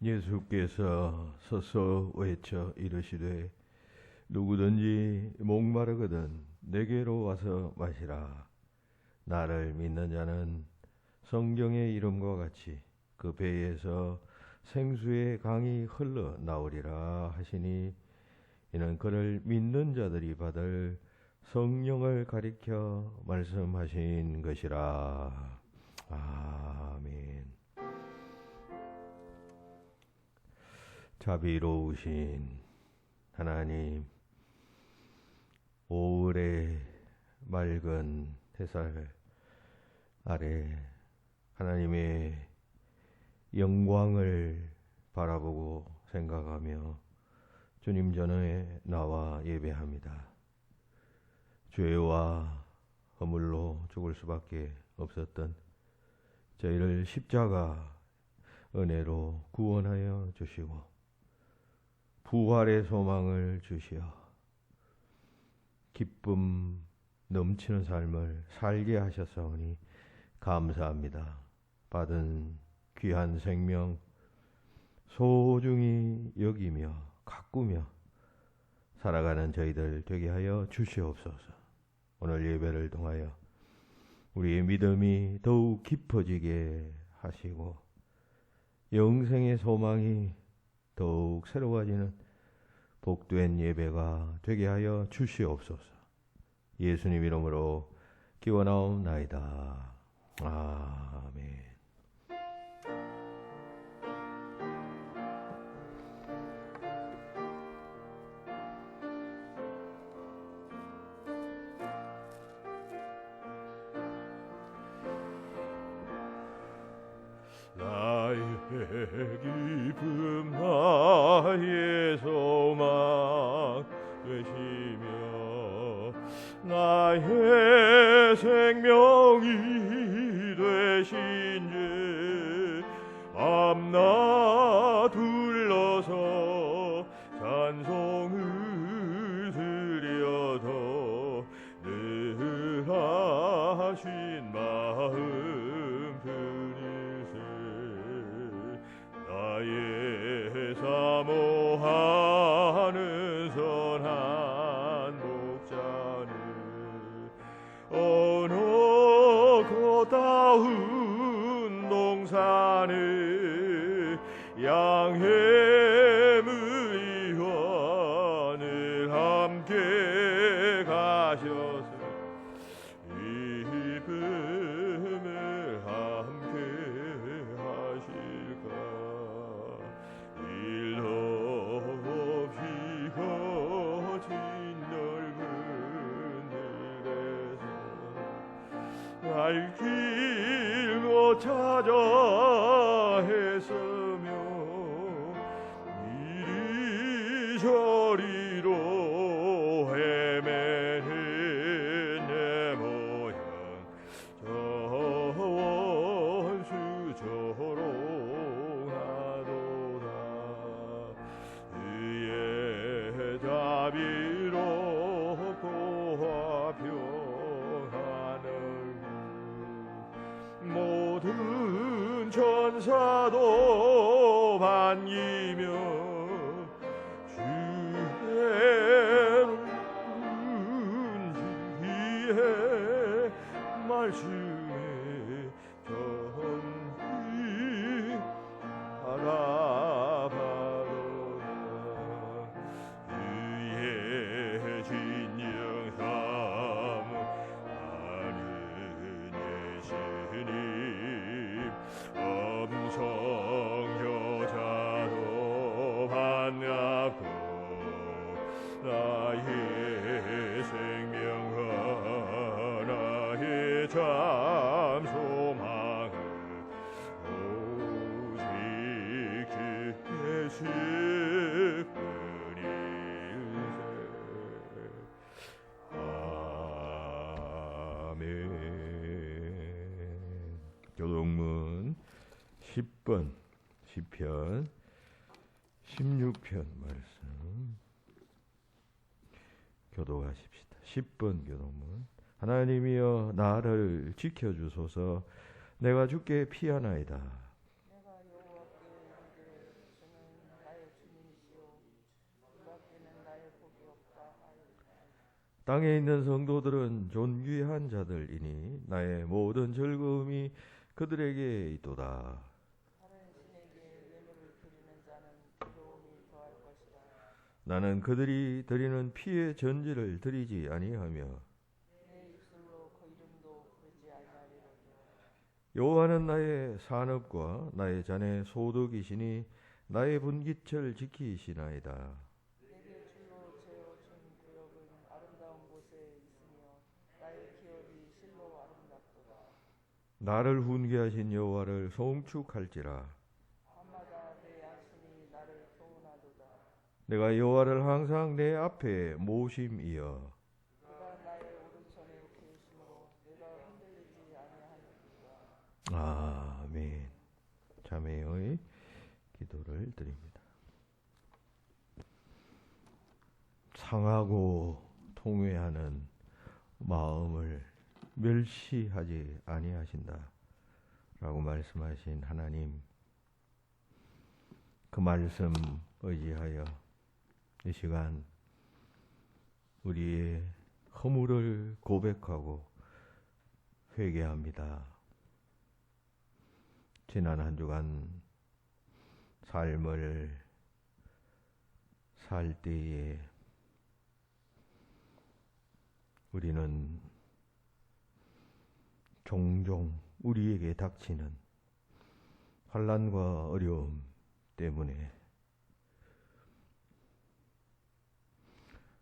예수께서 서서 외쳐 이르시되 누구든지 목마르거든 내게로 와서 마시라. 나를 믿는 자는 성경의 이름과 같이 그 배에서 생수의 강이 흘러 나오리라 하시니 이는 그를 믿는 자들이 받을 성령을 가리켜 말씀하신 것이라. 아멘. 자비로우신 하나님, 오을의 맑은 햇살 아래 하나님의 영광을 바라보고 생각하며 주님 전에 나와 예배합니다. 죄와 허물로 죽을 수밖에 없었던 저희를 십자가 은혜로 구원하여 주시고 부활의 소망을 주시어 기쁨 넘치는 삶을 살게 하셨사오니 감사합니다. 받은 귀한 생명 소중히 여기며 가꾸며 살아가는 저희들 되게 하여 주시옵소서. 오늘 예배를 통하여 우리의 믿음이 더욱 깊어지게 하시고 영생의 소망이 더욱 새로워지는 복된 예배가 되게 하여 주시옵소서. 예수님 이름으로 기원하옵나이다. 아멘. 나의 기쁨 나의 소망 되시며 나의 생명이 되신 주 밤낮 둘러서 찬송을 드려도 늘 하신 마음 나의 사모하는 선한 목자는 어느 고다운 동산을 양해의 원을 함께 가셔서 기쁨을 함께 하실까. 일로 없이 거친 넓은 들에서 갈 길 못 찾아 했으며 이리저리로 헤매는 내 모양 저 원수 조롱하도다. 그의 자비롭고 화평한 얼굴 모든 천사도 반기며 주의 지혜 말씀에 겸히 바라봐도다. 그의 진정함 아는 예수님 엄성교자도 반갑고 나의 생명과 나의 참 소망을 오직 예수뿐일세. 아멘. 교동문 10번 시편 16편 말씀 교도하십시다. 10번 교동문. 하나님이여 나를 지켜주소서. 내가 주께 피하나이다. 내가 여호와께 땅에 있는 성도들은 존귀한 자들이니 나의 모든 즐거움이 그들에게 있도다. 다른 신에게 예물을 드리는 자는 부러움이 더할 것이라. 나는 그들이 드리는 피의 전지를 드리지 아니하며 내 입술로 그 이름도 부르지 아니하리로다. 여호와는 나의 산업과 나의 잔의 소득이시니 나의 분깃을 지키시나이다. 내게 줄로 재어준 구역은 아름다운 곳에 있으며 나의 기업이 실로 아름답도다. 나를 훈계하신 여호와를 송축할지라. 밤마다 내 양심이 나를 교훈하도다. 내가 여호와를 항상 내 앞에 모심이여 그가 나의 오른손에 계심으로 내가 흔들리지 아니하느니라. 아멘. 자매의 기도를 드립니다. 상하고 통회하는 마음을 멸시하지 아니하신다 라고 말씀하신 하나님, 그 말씀 의지하여 이 시간 우리의 허물을 고백하고 회개합니다. 지난 한 주간 삶을 살 때에 우리는 종종 우리에게 닥치는 환난과 어려움 때문에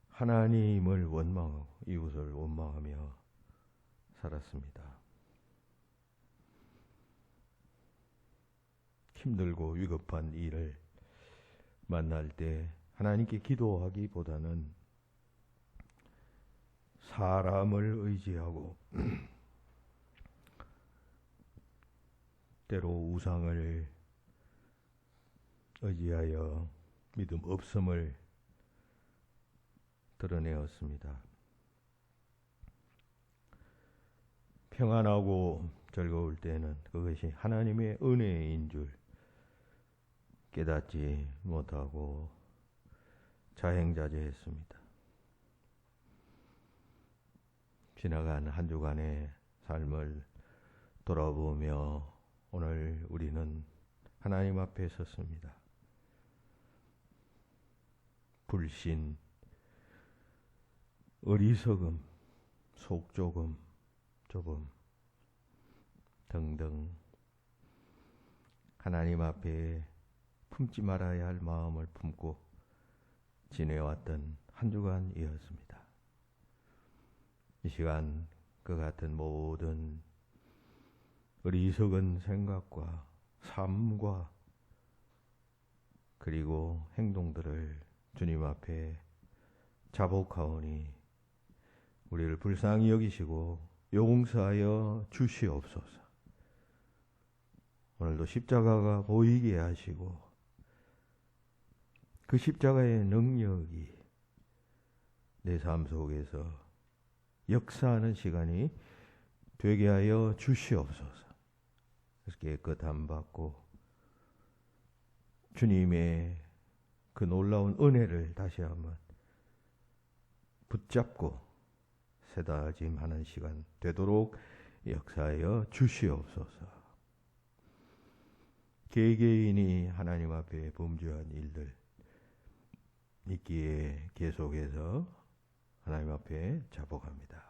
하나님을 원망하고 이웃을 원망하며 살았습니다. 힘들고 위급한 일을 만날 때 하나님께 기도하기보다는 사람을 의지하고 때로 우상을 의지하여 믿음 없음을 드러내었습니다. 평안하고 즐거울 때는 그것이 하나님의 은혜인 줄 깨닫지 못하고 자행자제했습니다. 지나간 한 주간의 삶을 돌아보며 오늘 우리는 하나님 앞에 섰습니다. 불신, 어리석음, 속조금, 좁음 등등 하나님 앞에 품지 말아야 할 마음을 품고 지내왔던 한 주간이었습니다. 이 시간 그 같은 모든 어리석은 생각과 삶과 그리고 행동들을 주님 앞에 자복하오니 우리를 불쌍히 여기시고 용서하여 주시옵소서. 오늘도 십자가가 보이게 하시고 그 십자가의 능력이 내 삶 속에서 역사하는 시간이 되게 하여 주시옵소서. 그래서 깨끗함 받고 주님의 그 놀라운 은혜를 다시 한번 붙잡고 새다짐하는 시간 되도록 역사하여 주시옵소서. 개개인이 하나님 앞에 범죄한 일들 있기에 계속해서 하나님 앞에 자복합니다.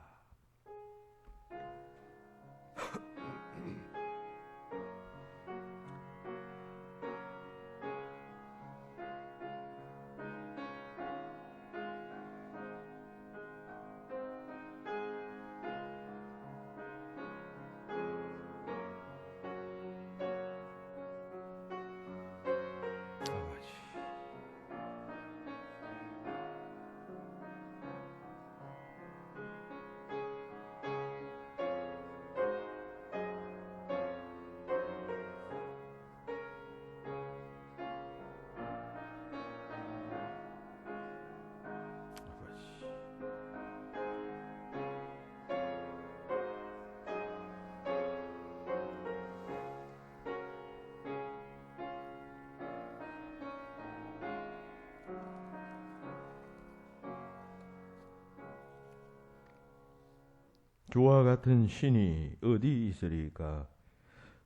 주와 같은 신이 어디 있으리까?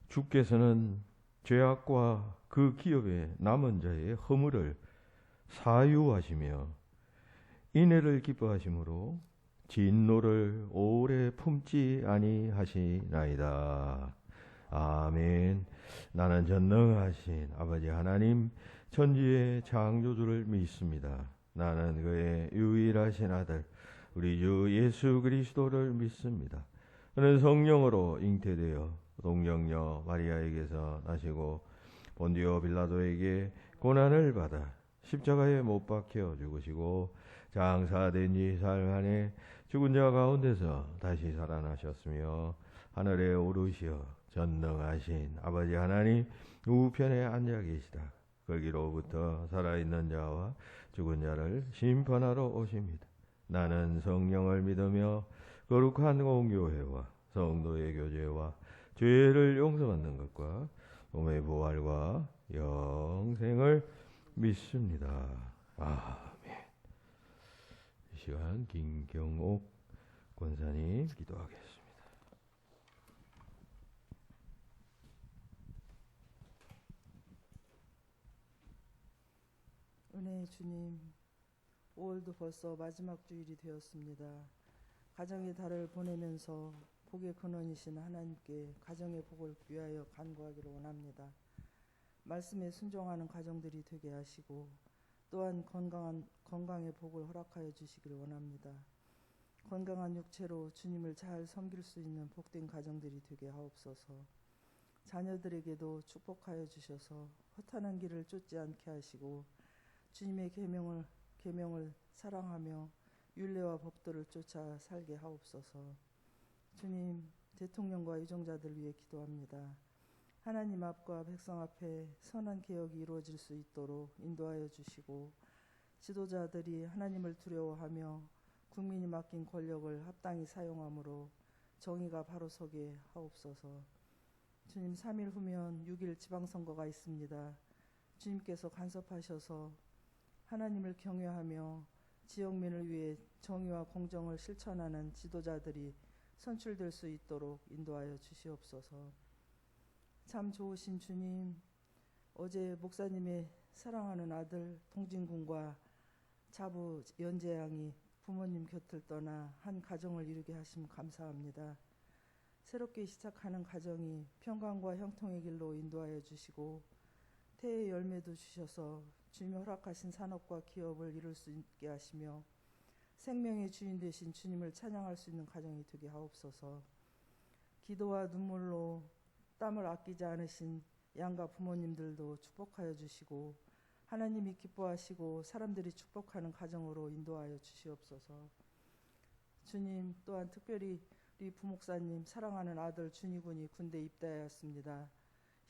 주께서는 죄악과 그 기업에 남은 자의 허물을 사유하시며 인애를 기뻐하심으로 진노를 오래 품지 아니하시나이다. 아멘. 나는 전능하신 아버지 하나님 천지의 창조주를 믿습니다. 나는 그의 유일하신 아들 우리 주 예수 그리스도를 믿습니다. 그는 성령으로 잉태되어 동정녀 마리아에게서 나시고 본디오 빌라도에게 고난을 받아 십자가에 못 박혀 죽으시고 장사된 지 사흘 만에 죽은 자 가운데서 다시 살아나셨으며 하늘에 오르시어 전능하신 아버지 하나님 우편에 앉아 계시다. 거기로부터 살아있는 자와 죽은 자를 심판하러 오십니다. 나는 성령을 믿으며 거룩한 공교회와 성도의 교제와 죄를 용서받는 것과 몸의 부활과 영생을 믿습니다. 아멘. 이 시간 김경옥 권사님 기도하겠습니다. 은혜의 주님, 5월도 벌써 마지막 주일이 되었습니다. 가정의 달을 보내면서 복의 근원이신 하나님께 가정의 복을 위하여 간구하기를 원합니다. 말씀에 순종하는 가정들이 되게 하시고 또한 건강의 복을 허락하여 주시기를 원합니다. 건강한 육체로 주님을 잘 섬길 수 있는 복된 가정들이 되게 하옵소서. 자녀들에게도 축복하여 주셔서 허탄한 길을 쫓지 않게 하시고 주님의 계명을 사랑하며 율례와 법도를 쫓아 살게 하옵소서. 주님, 대통령과 유정자들 위해 기도합니다. 하나님 앞과 백성 앞에 선한 개혁이 이루어질 수 있도록 인도하여 주시고 지도자들이 하나님을 두려워하며 국민이 맡긴 권력을 합당히 사용함으로 정의가 바로 서게 하옵소서. 주님, 3일 후면 6일 지방선거가 있습니다. 주님께서 간섭하셔서 하나님을 경외하며 지역민을 위해 정의와 공정을 실천하는 지도자들이 선출될 수 있도록 인도하여 주시옵소서. 참 좋으신 주님, 어제 목사님의 사랑하는 아들 동진군과 자부 연재양이 부모님 곁을 떠나 한 가정을 이루게 하심 감사합니다. 새롭게 시작하는 가정이 평강과 형통의 길로 인도하여 주시고 태의 열매도 주셔서 주님이 허락하신 산업과 기업을 이룰 수 있게 하시며 생명의 주인 되신 주님을 찬양할 수 있는 가정이 되게 하옵소서. 기도와 눈물로 땀을 아끼지 않으신 양가 부모님들도 축복하여 주시고 하나님이 기뻐하시고 사람들이 축복하는 가정으로 인도하여 주시옵소서. 주님, 또한 특별히 우리 부목사님 사랑하는 아들 준이군이 군대 입대하였습니다.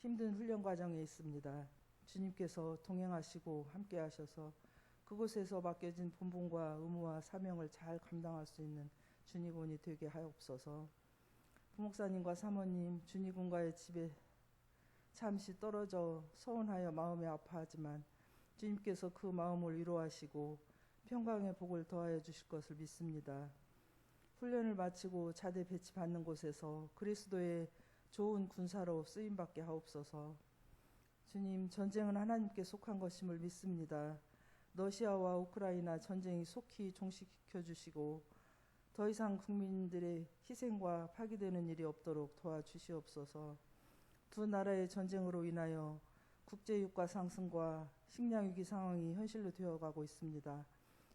힘든 훈련 과정에 있습니다. 주님께서 동행하시고 함께 하셔서 그곳에서 맡겨진 본분과 의무와 사명을 잘 감당할 수 있는 준이군이 되게 하옵소서. 부목사님과 사모님 준이군과의 집에 잠시 떨어져 서운하여 마음이 아파하지만 주님께서 그 마음을 위로하시고 평강의 복을 더하여 주실 것을 믿습니다. 훈련을 마치고 자대 배치받는 곳에서 그리스도의 좋은 군사로 쓰임받게 하옵소서. 주님, 전쟁은 하나님께 속한 것임을 믿습니다. 러시아와 우크라이나 전쟁이 속히 종식시켜 주시고 더 이상 국민들의 희생과 파괴되는 일이 없도록 도와주시옵소서. 두 나라의 전쟁으로 인하여 국제유가 상승과 식량 위기 상황이 현실로 되어가고 있습니다.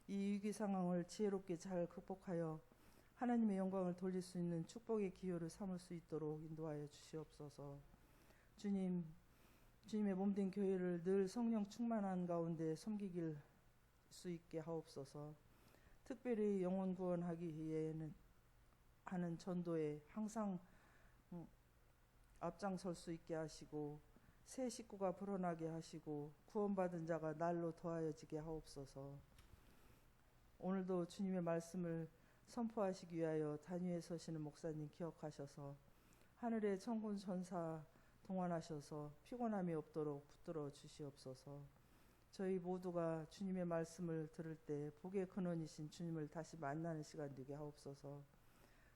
이 위기 상황을 지혜롭게 잘 극복하여 하나님의 영광을 돌릴 수 있는 축복의 기회를 삼을 수 있도록 인도하여 주시옵소서. 주님, 주님의 몸된 교회를 늘 성령 충만한 가운데 섬기길 수 있게 하옵소서. 특별히 영혼 구원하기 위해는 하는 전도에 항상 앞장설 수 있게 하시고 새 식구가 불어나게 하시고 구원받은 자가 날로 더하여지게 하옵소서. 오늘도 주님의 말씀을 선포하시기 위하여 단위에 서시는 목사님 기억하셔서 하늘의 천군 천사 동원하셔서 피곤함이 없도록 붙들어 주시옵소서. 저희 모두가 주님의 말씀을 들을 때 복의 근원이신 주님을 다시 만나는 시간 되게 하옵소서.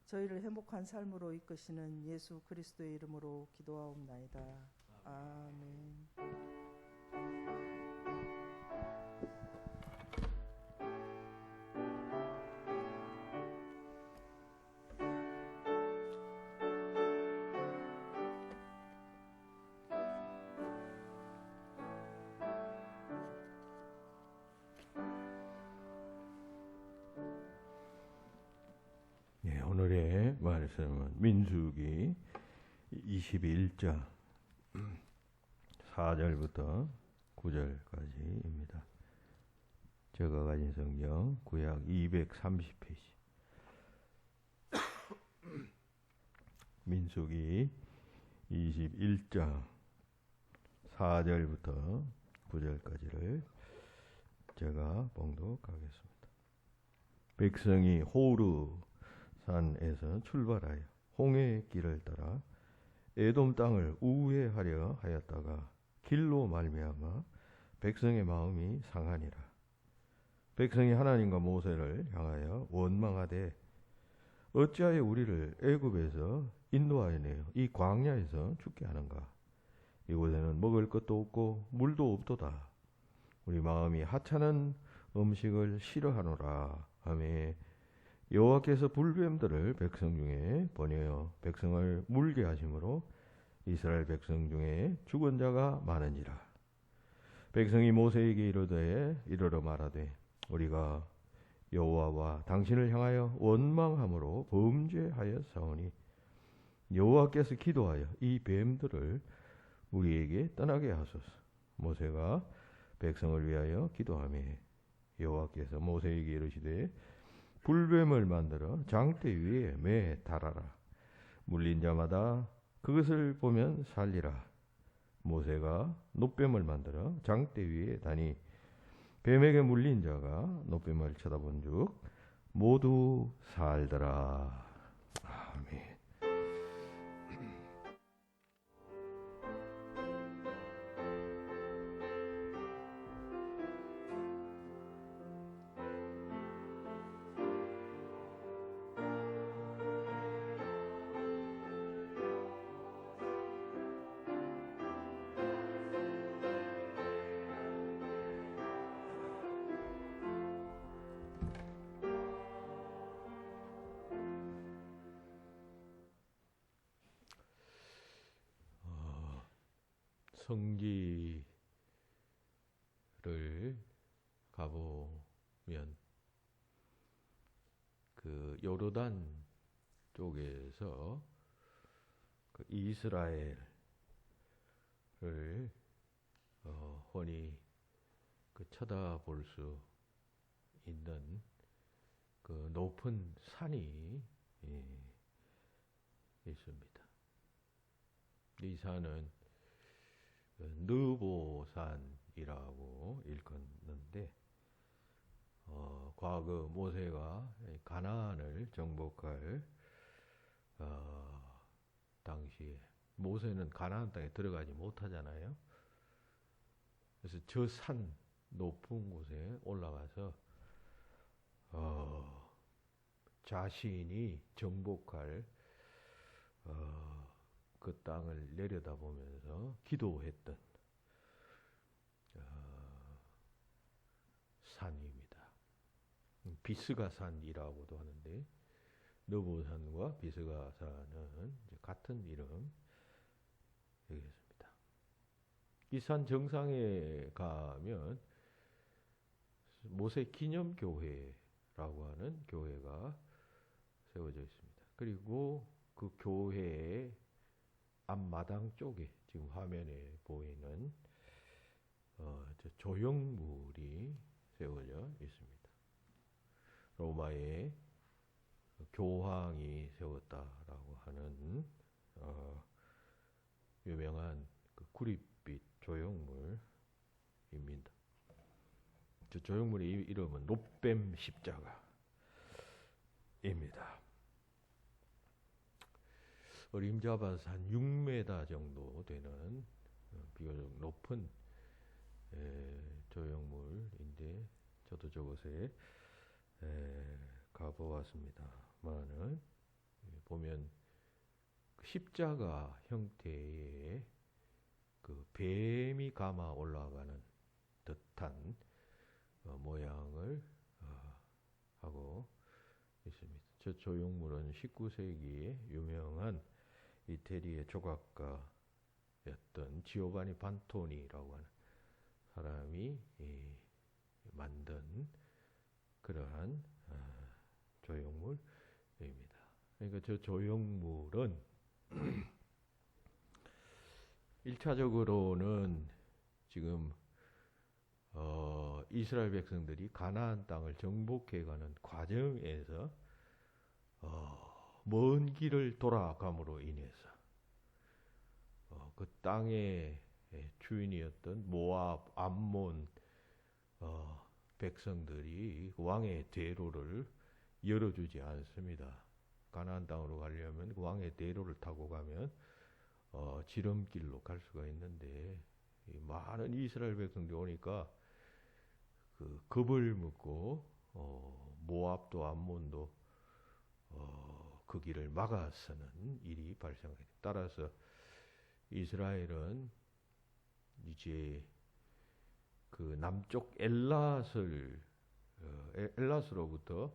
저희를 행복한 삶으로 이끄시는 예수 그리스도의 이름으로 기도하옵나이다. 아멘. 예, 오늘의 말씀은 민수기 21장 4절부터 9절까지입니다. 제가 가진 성경 구약 230페이지. 민수기 21장 4절부터 9절까지를 제가 봉독하겠습니다. 백성이 호르 산에서 출발하여 홍해의 길을 따라 에돔 땅을 우회하려 하였다가 길로 말미암아 백성의 마음이 상하니라. 백성이 하나님과 모세를 향하여 원망하되 어찌하여 우리를 애굽에서 인도하여 내어 이 광야에서 죽게 하는가? 이곳에는 먹을 것도 없고 물도 없도다. 우리 마음이 하찮은 음식을 싫어하노라 하며 여호와께서 불뱀들을 백성 중에 보내어 백성을 물게 하심으로 이스라엘 백성 중에 죽은 자가 많으니라. 백성이 모세에게 이르러 말하되 우리가 여호와와 당신을 향하여 원망함으로 범죄하였사오니 여호와께서 기도하여 이 뱀들을 우리에게 떠나게 하소서. 모세가 백성을 위하여 기도하며 여호와께서 모세에게 이르시되 불뱀을 만들어 장대 위에 매 달아라. 물린 자마다 그것을 보면 살리라. 모세가 놋뱀을 만들어 장대 위에 다니 뱀에게 물린 자가 놋뱀을 쳐다본즉 모두 살더라. 아멘. 성지를 가보면 그 요르단 쪽에서 그 이스라엘을 훤히 그 쳐다볼 수 있는 그 높은 산이 있습니다. 이 산은 느보산이라고 일컫는데 과거 모세가 가나안을 정복할 당시에 모세는 가나안 땅에 들어가지 못하잖아요. 그래서 저 산 높은 곳에 올라가서 자신이 정복할 그 땅을 내려다보면서 기도했던 산입니다. 비스가산이라고도 하는데 느보산과 비스가산은 같은 이름 되겠습니다. 이 산 정상에 가면 모세 기념교회라고 하는 교회가 세워져 있습니다. 그리고 그 교회의 앞마당 쪽에 지금 화면에 보이는 조형물이 세워져 있습니다. 로마의 교황이 세웠다라고 하는 유명한 그 구릿빛 조형물입니다. 저 조형물의 이름은 놋뱀 십자가입니다. 어림잡아서 한 6m 정도 되는 비교적 높은 조형물인데 저도 저곳에 가보았습니다만은 보면 십자가 형태의 그 뱀이 감아 올라가는 듯한 모양을 하고 있습니다. 저 조형물은 19세기에 유명한 이태리의 조각가였던 지오바니 반토니라고 하는 사람이 만든 그러한 조형물입니다. 그러니까 저 조형물은 1차적으로는 지금 이스라엘 백성들이 가나안 땅을 정복해가는 과정에서 먼 길을 돌아감으로 인해서 그 땅의 주인이었던 모압, 암몬 백성들이 왕의 대로를 열어주지 않습니다. 가나안 땅으로 가려면 그 왕의 대로를 타고 가면 지름길로 갈 수가 있는데 많은 이스라엘 백성들이 오니까 그 겁을 먹고 모압도 암몬도 그 길을 막아서는 일이 발생하게 됩니다. 따라서 이스라엘은 이제 그 남쪽 엘라스로부터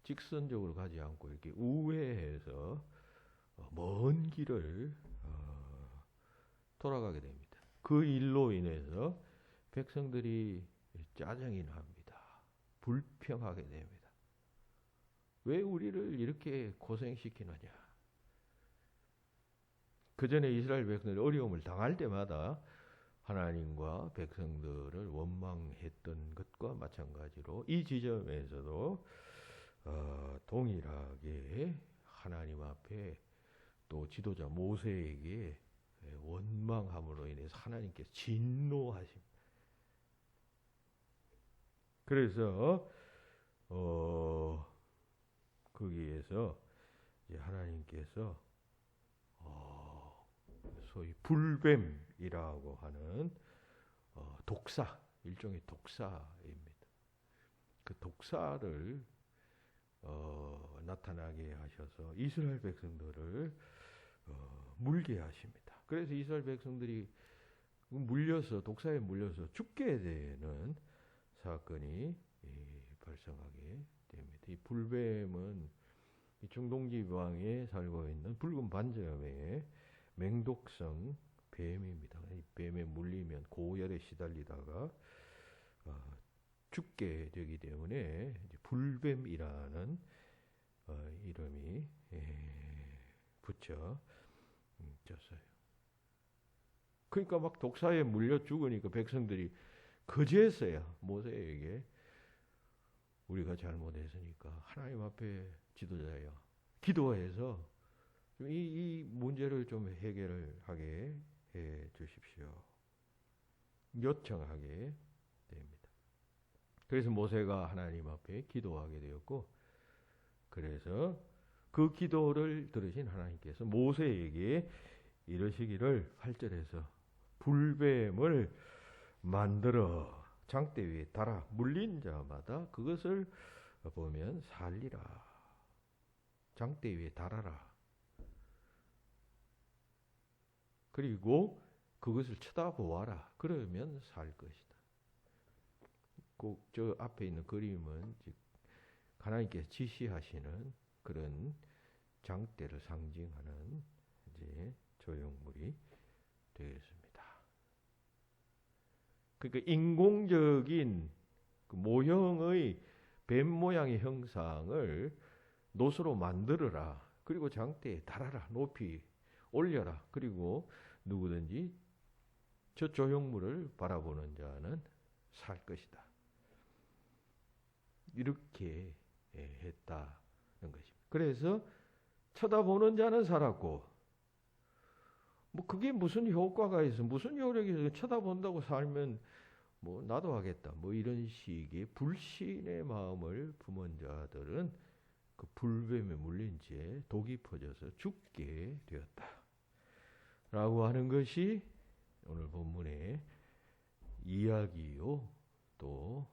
직선적으로 가지 않고 이렇게 우회해서 먼 길을 돌아가게 됩니다. 그 일로 인해서 백성들이 짜증이 납니다. 불평하게 됩니다. 왜 우리를 이렇게 고생시키느냐? 그 전에 이스라엘 백성들이 어려움을 당할 때마다 하나님과 백성들을 원망했던 것과 마찬가지로 이 지점에서도 동일하게 하나님 앞에 또 지도자 모세에게 원망함으로 인해서 하나님께서 진노하십니다. 그래서 거기에서 이제 하나님께서 소위 불뱀이라고 하는 독사, 일종의 독사입니다. 그 독사를 나타나게 하셔서 이스라엘 백성들을 물게 하십니다. 그래서 이스라엘 백성들이 물려서 독사에 물려서 죽게 되는 사건이 발생하게 됩니다. 이 불뱀은 이 중동 지방에 살고 있는 붉은 반점의 맹독성 뱀입니다. 이 뱀에 물리면 고열에 시달리다가 죽게 되기 때문에 이제 불뱀이라는 이름이 붙여졌어요. 그러니까 막 독사에 물려 죽으니까 백성들이 그제서야 모세에게 우리가 잘못했으니까 하나님 앞에 지도자여 기도해서 이 문제를 좀 해결을 하게 해 주십시오. 요청하게 됩니다. 그래서 모세가 하나님 앞에 기도하게 되었고, 그래서 그 기도를 들으신 하나님께서 모세에게 이러시기를 8절에서 불뱀을 만들어 장대 위에 달아 물린 자마다 그것을 보면 살리라. 장대 위에 달아라. 그리고 그것을 쳐다보아라. 그러면 살 것이다. 꼭 저 앞에 있는 그림은 하나님께서 지시하시는 그런 장대를 상징하는 이제 조형물이 되겠습니다. 그러니까 인공적인 그 모형의 뱀 모양의 형상을 노수로 만들어라. 그리고 장대에 달아라. 높이 올려라. 그리고 누구든지 저 조형물을 바라보는 자는 살 것이다. 이렇게 했다는 것입니다. 그래서 쳐다보는 자는 살았고, 뭐 그게 무슨 효과가 있어, 무슨 효력이 있어, 쳐다본다고 살면 뭐 나도 하겠다, 뭐 이런 식의 불신의 마음을 품은 자들은 그 불뱀에 물린 채 독이 퍼져서 죽게 되었다. 라고 하는 것이 오늘 본문의 이야기요, 또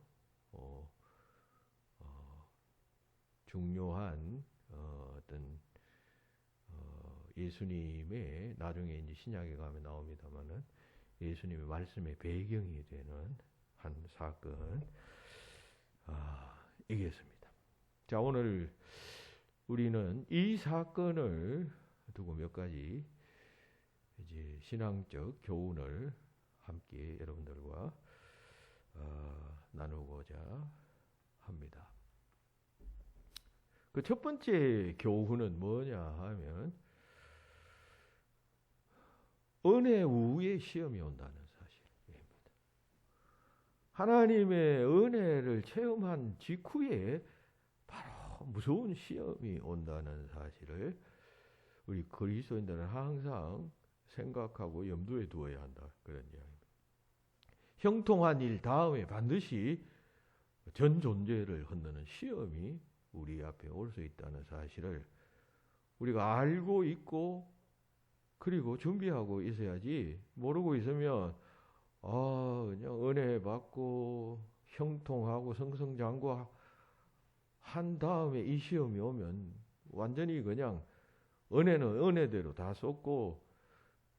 중요한 어떤 예수님의 나중에 이제 신약에 가면 나옵니다만은 예수님의 말씀의 배경이 되는 한 사건 이겠습니다. 자, 오늘 우리는 이 사건을 두고 몇 가지 이제 신앙적 교훈을 함께 여러분들과 나누고자 합니다. 그 첫 번째 교훈은 뭐냐 하면 은혜 후에 시험이 온다는 사실입니다. 하나님의 은혜를 체험한 직후에 바로 무서운 시험이 온다는 사실을 우리 그리스도인들은 항상 생각하고 염두에 두어야 한다. 그런 이야기입니다. 형통한 일 다음에 반드시 전 존재를 흔드는 시험이 우리 앞에 올 수 있다는 사실을 우리가 알고 있고 그리고 준비하고 있어야지, 모르고 있으면 그냥 은혜 받고 형통하고 승승장구 한 다음에 이 시험이 오면 완전히 그냥 은혜는 은혜대로 다 쏟고,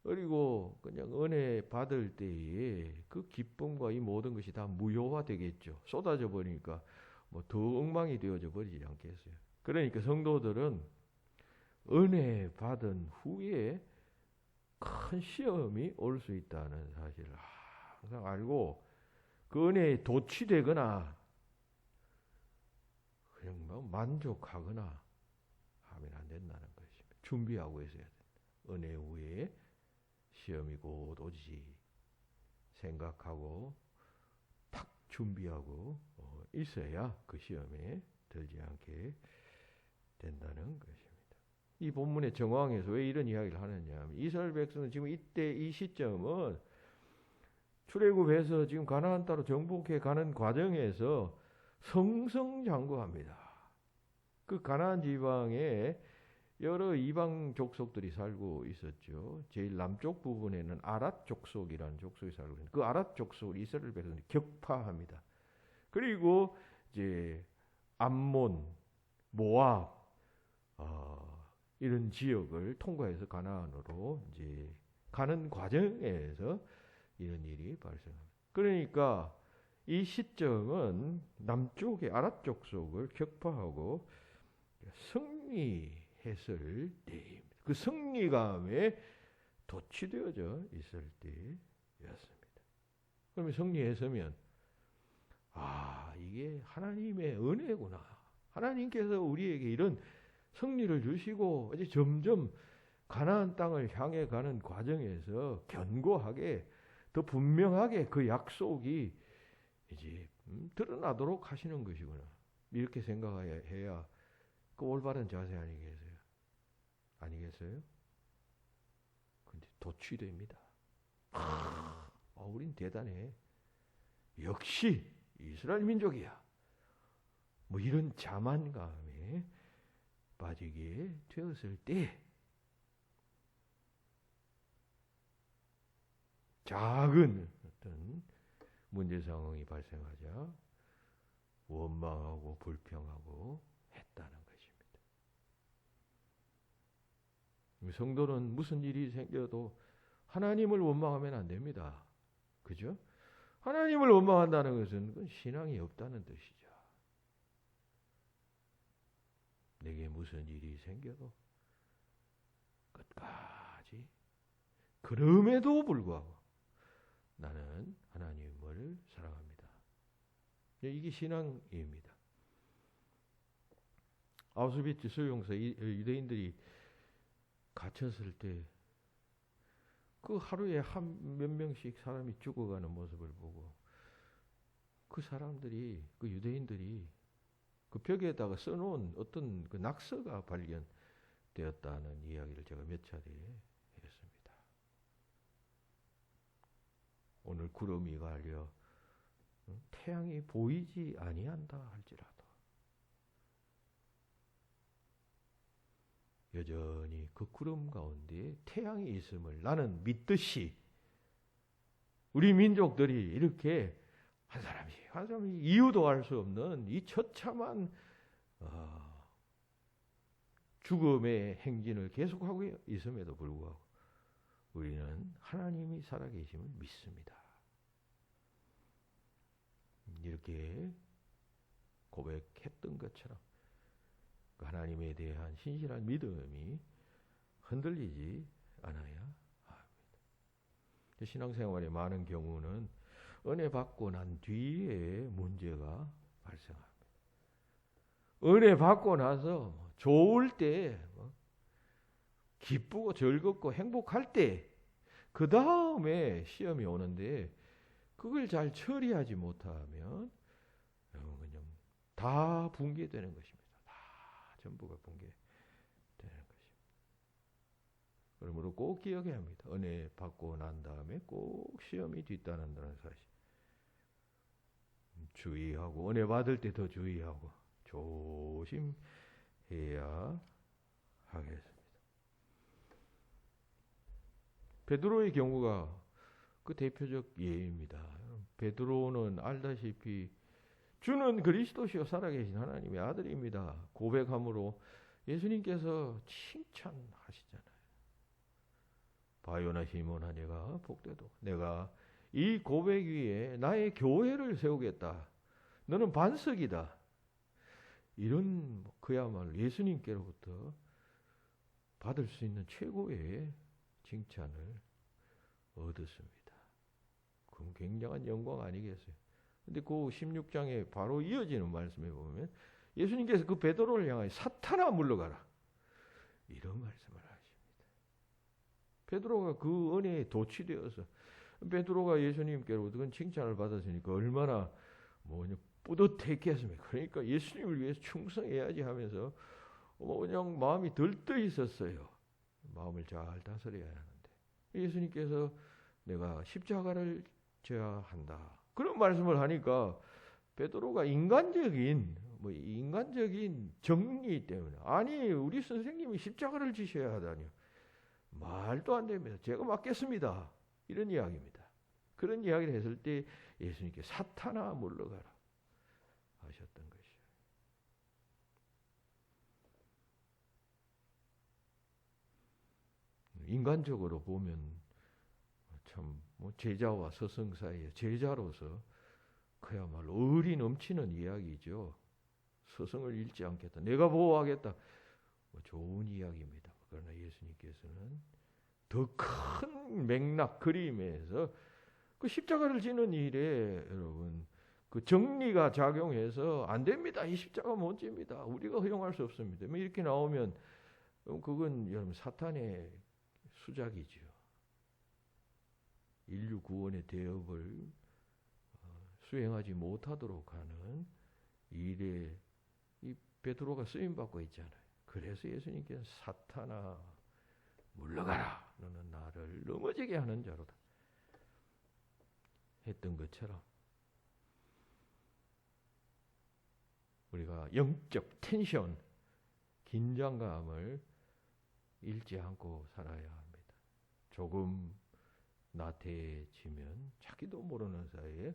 그리고 그냥 은혜 받을 때에 그 기쁨과 이 모든 것이 다 무효화되겠죠. 쏟아져 버리니까 뭐 더 엉망이 되어져 버리지 않겠어요. 그러니까 성도들은 은혜 받은 후에 큰 시험이 올 수 있다는 사실을 항상 알고 그 은혜에 도취되거나 그냥 뭐 만족하거나 하면 안 된다는 것입니다. 준비하고 있어야 돼. 은혜 후에 시험이 곧 오지 생각하고 탁 준비하고 있어야 그 시험에 들지 않게 된다는 것입니다. 이 본문의 정황에서 왜 이런 이야기를 하느냐 하면 이스라엘 백성은 지금 이때 이 시점은 출애굽해서 지금 가나안 땅으로 정복해 가는 과정에서 성성장구합니다. 그 가나안 지방에 여러 이방 족속들이 살고 있었죠. 제일 남쪽 부분에는 아랏 족속이라는 족속이 살고 있는데 그 아랏 족속을 이스라엘 백성들이 격파합니다. 그리고 이제 암몬, 모압 이런 지역을 통과해서 가나안으로 이제 가는 과정에서 이런 일이 발생합니다. 그러니까 이 시점은 남쪽의 아랏 족속을 격파하고 승리했을 때입니다. 그 승리감에 도취되어져 있을 때였습니다. 그러면 승리했으면 이게 하나님의 은혜구나. 하나님께서 우리에게 이런 승리를 주시고 이제 점점 가나안 땅을 향해 가는 과정에서 견고하게 더 분명하게 그 약속이 이제 드러나도록 하시는 것이구나. 이렇게 생각해야 그 올바른 자세 아니겠어요? 근데 도취됩니다. 우린 대단해. 역시 이스라엘 민족이야. 뭐 이런 자만감에 빠지게 되었을 때 작은 어떤 문제 상황이 발생하자 원망하고 불평하고 했다는 것입니다. 성도는 무슨 일이 생겨도 하나님을 원망하면 안 됩니다. 그죠? 하나님을 원망한다는 것은 그건 신앙이 없다는 뜻이죠. 내게 무슨 일이 생겨도 끝까지 그럼에도 불구하고 나는 하나님을 사랑합니다. 이게 신앙입니다. 아우슈비츠 수용소 유대인들이 갇혔을 때 그 하루에 몇 명씩 사람이 죽어가는 모습을 보고 그 사람들이, 그 유대인들이 그 벽에다가 써놓은 어떤 그 낙서가 발견되었다는 이야기를 제가 몇 차례 했습니다. 오늘 구름이 가려 태양이 보이지 아니한다 할지라도 여전히 그 구름 가운데 태양이 있음을 나는 믿듯이 우리 민족들이 이렇게 한 사람이 이유도 알 수 없는 이 처참한 죽음의 행진을 계속하고 있음에도 불구하고 우리는 하나님이 살아계심을 믿습니다. 이렇게 고백했던 것처럼 하나님에 대한 신실한 믿음이 흔들리지 않아야 합니다. 신앙생활의 많은 경우는 은혜 받고 난 뒤에 문제가 발생합니다. 은혜 받고 나서 좋을 때, 기쁘고 즐겁고 행복할 때, 그 다음에 시험이 오는데 그걸 잘 처리하지 못하면 그냥 다 붕괴되는 것입니다. 다 전부가 붕괴되는 것입니다. 그러므로 꼭 기억해야 합니다. 은혜 받고 난 다음에 꼭 시험이 뒤따른다는 사실. 주의하고 은혜 받을 때 더 주의하고 조심해야 하겠습니다. 베드로의 경우가 그 대표적 예입니다. 베드로는 알다시피 주는 그리스도시요 살아계신 하나님의 아들입니다. 고백함으로 예수님께서 칭찬하시잖아요. 바요나 시몬아 내가 복되도 내가 이 고백 위에 나의 교회를 세우겠다. 너는 반석이다. 이런 그야말로 예수님께로부터 받을 수 있는 최고의 칭찬을 얻었습니다. 그럼 굉장한 영광 아니겠어요? 근데 그 16장에 바로 이어지는 말씀에 보면 예수님께서 그 베드로를 향하여 사탄아 물러가라. 이런 말씀을 하십니다. 베드로가 그 은혜에 도취되어서 베드로가 예수님께로부터 그 칭찬을 받았으니까 얼마나 뿌듯했겠습니까? 그러니까 예수님을 위해서 충성해야지 하면서 그냥 마음이 들떠 있었어요. 마음을 잘 다스려야 하는데 예수님께서 내가 십자가를 져야 한다. 그런 말씀을 하니까 베드로가 인간적인 정리 때문에 아니 우리 선생님이 십자가를 지셔야 하다니요. 말도 안 됩니다. 제가 맡겠습니다. 이런 이야기입니다. 그런 이야기를 했을 때 예수님께 사탄아 물러가라 하셨던 것이요. 인간적으로 보면 참 제자와 스승 사이에 제자로서 그야말로 의리 넘치는 이야기죠. 스승을 잃지 않겠다. 내가 보호하겠다. 좋은 이야기입니다. 그러나 예수님께서는 더 큰 맥락 그림에서 그 십자가를 지는 일에 여러분 그 정리가 작용해서 안 됩니다. 이 십자가 못 집니다. 우리가 허용할 수 없습니다. 이렇게 나오면 그건 여러분 사탄의 수작이죠. 인류 구원의 대업을 수행하지 못하도록 하는 일에 이 베드로가 쓰임 받고 있잖아요. 그래서 예수님께서 사탄아 물러가라. 너는 나를 넘어지게 하는 자로다. 했던 것처럼 우리가 영적 텐션, 긴장감을 잃지 않고 살아야 합니다. 조금 나태해지면 자기도 모르는 사이에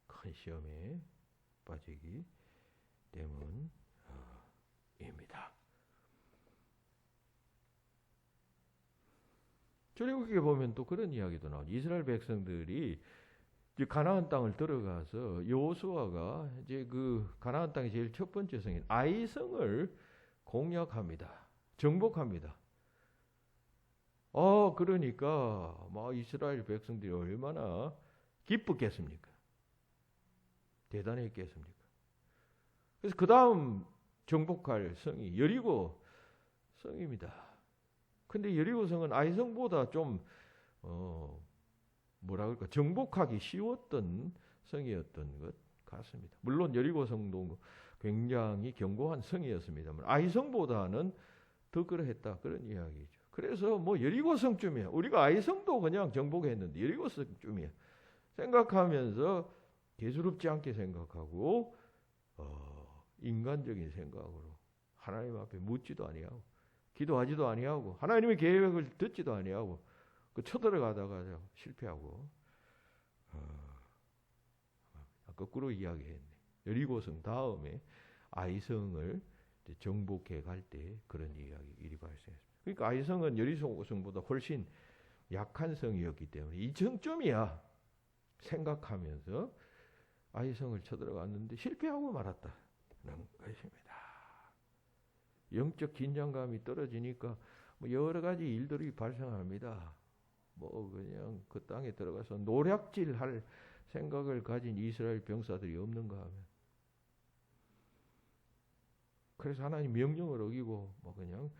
큰 시험에 빠지기 때문입니다. 출애굽기에 보면 또 그런 이야기도 나오죠. 이스라엘 백성들이 이제 가나안 땅을 들어가서 여호수아가 이제 그 가나안 땅의 제일 첫 번째 성인 아이성을 공략합니다. 정복합니다. 그러니까 막 이스라엘 백성들이 얼마나 기뻤겠습니까? 대단했겠습니까? 그래서 그 다음 정복할 성이 여리고 성입니다. 근데 여리고성은 아이성보다 좀 정복하기 쉬웠던 성이었던 것 같습니다. 물론 여리고성도 굉장히 견고한 성이었습니다만 아이성보다는 더 그러했다 그런 이야기죠. 그래서 여리고성쯤이야. 우리가 아이성도 그냥 정복했는데 여리고성쯤이야. 생각하면서 대수롭지 않게 생각하고 인간적인 생각으로 하나님 앞에 묻지도 아니하고 기도하지도 아니하고 하나님의 계획을 듣지도 아니하고 쳐들어가다가 실패하고 거꾸로 이야기했네. 여리고성 다음에 아이성을 정복해 갈 때 그런 일이 발생했습니다. 그러니까 아이성은 여리고성보다 훨씬 약한 성이었기 때문에 이 정점이야 생각하면서 아이성을 쳐들어갔는데 실패하고 말았다는 것입니다. 영적 긴장감이 떨어지니까 뭐 여러 가지 일들이 발생합니다. 뭐 그냥 그 땅에 들어가서 노략질할 생각을 가진 이스라엘 병사들이 없는가 하면, 그래서 하나님 명령을 어기고 뭐 그냥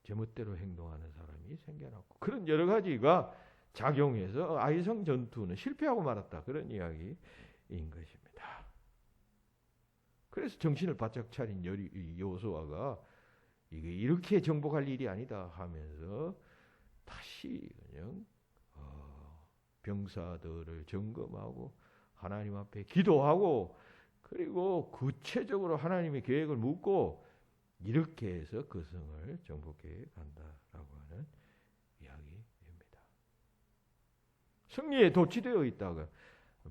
제멋대로 행동하는 사람이 생겨났고, 그런 여러 가지가 작용해서 아이성 전투는 실패하고 말았다, 그런 이야기인 것입니다. 그래서 정신을 바짝 차린 여호수아가 이게 이렇게 정복할 일이 아니다 하면서 다시 그냥 병사들을 점검하고 하나님 앞에 기도하고, 그리고 구체적으로 하나님의 계획을 묻고 이렇게 해서 그 성을 정복해 간다라고 하는 이야기입니다. 승리에 도취되어 있다가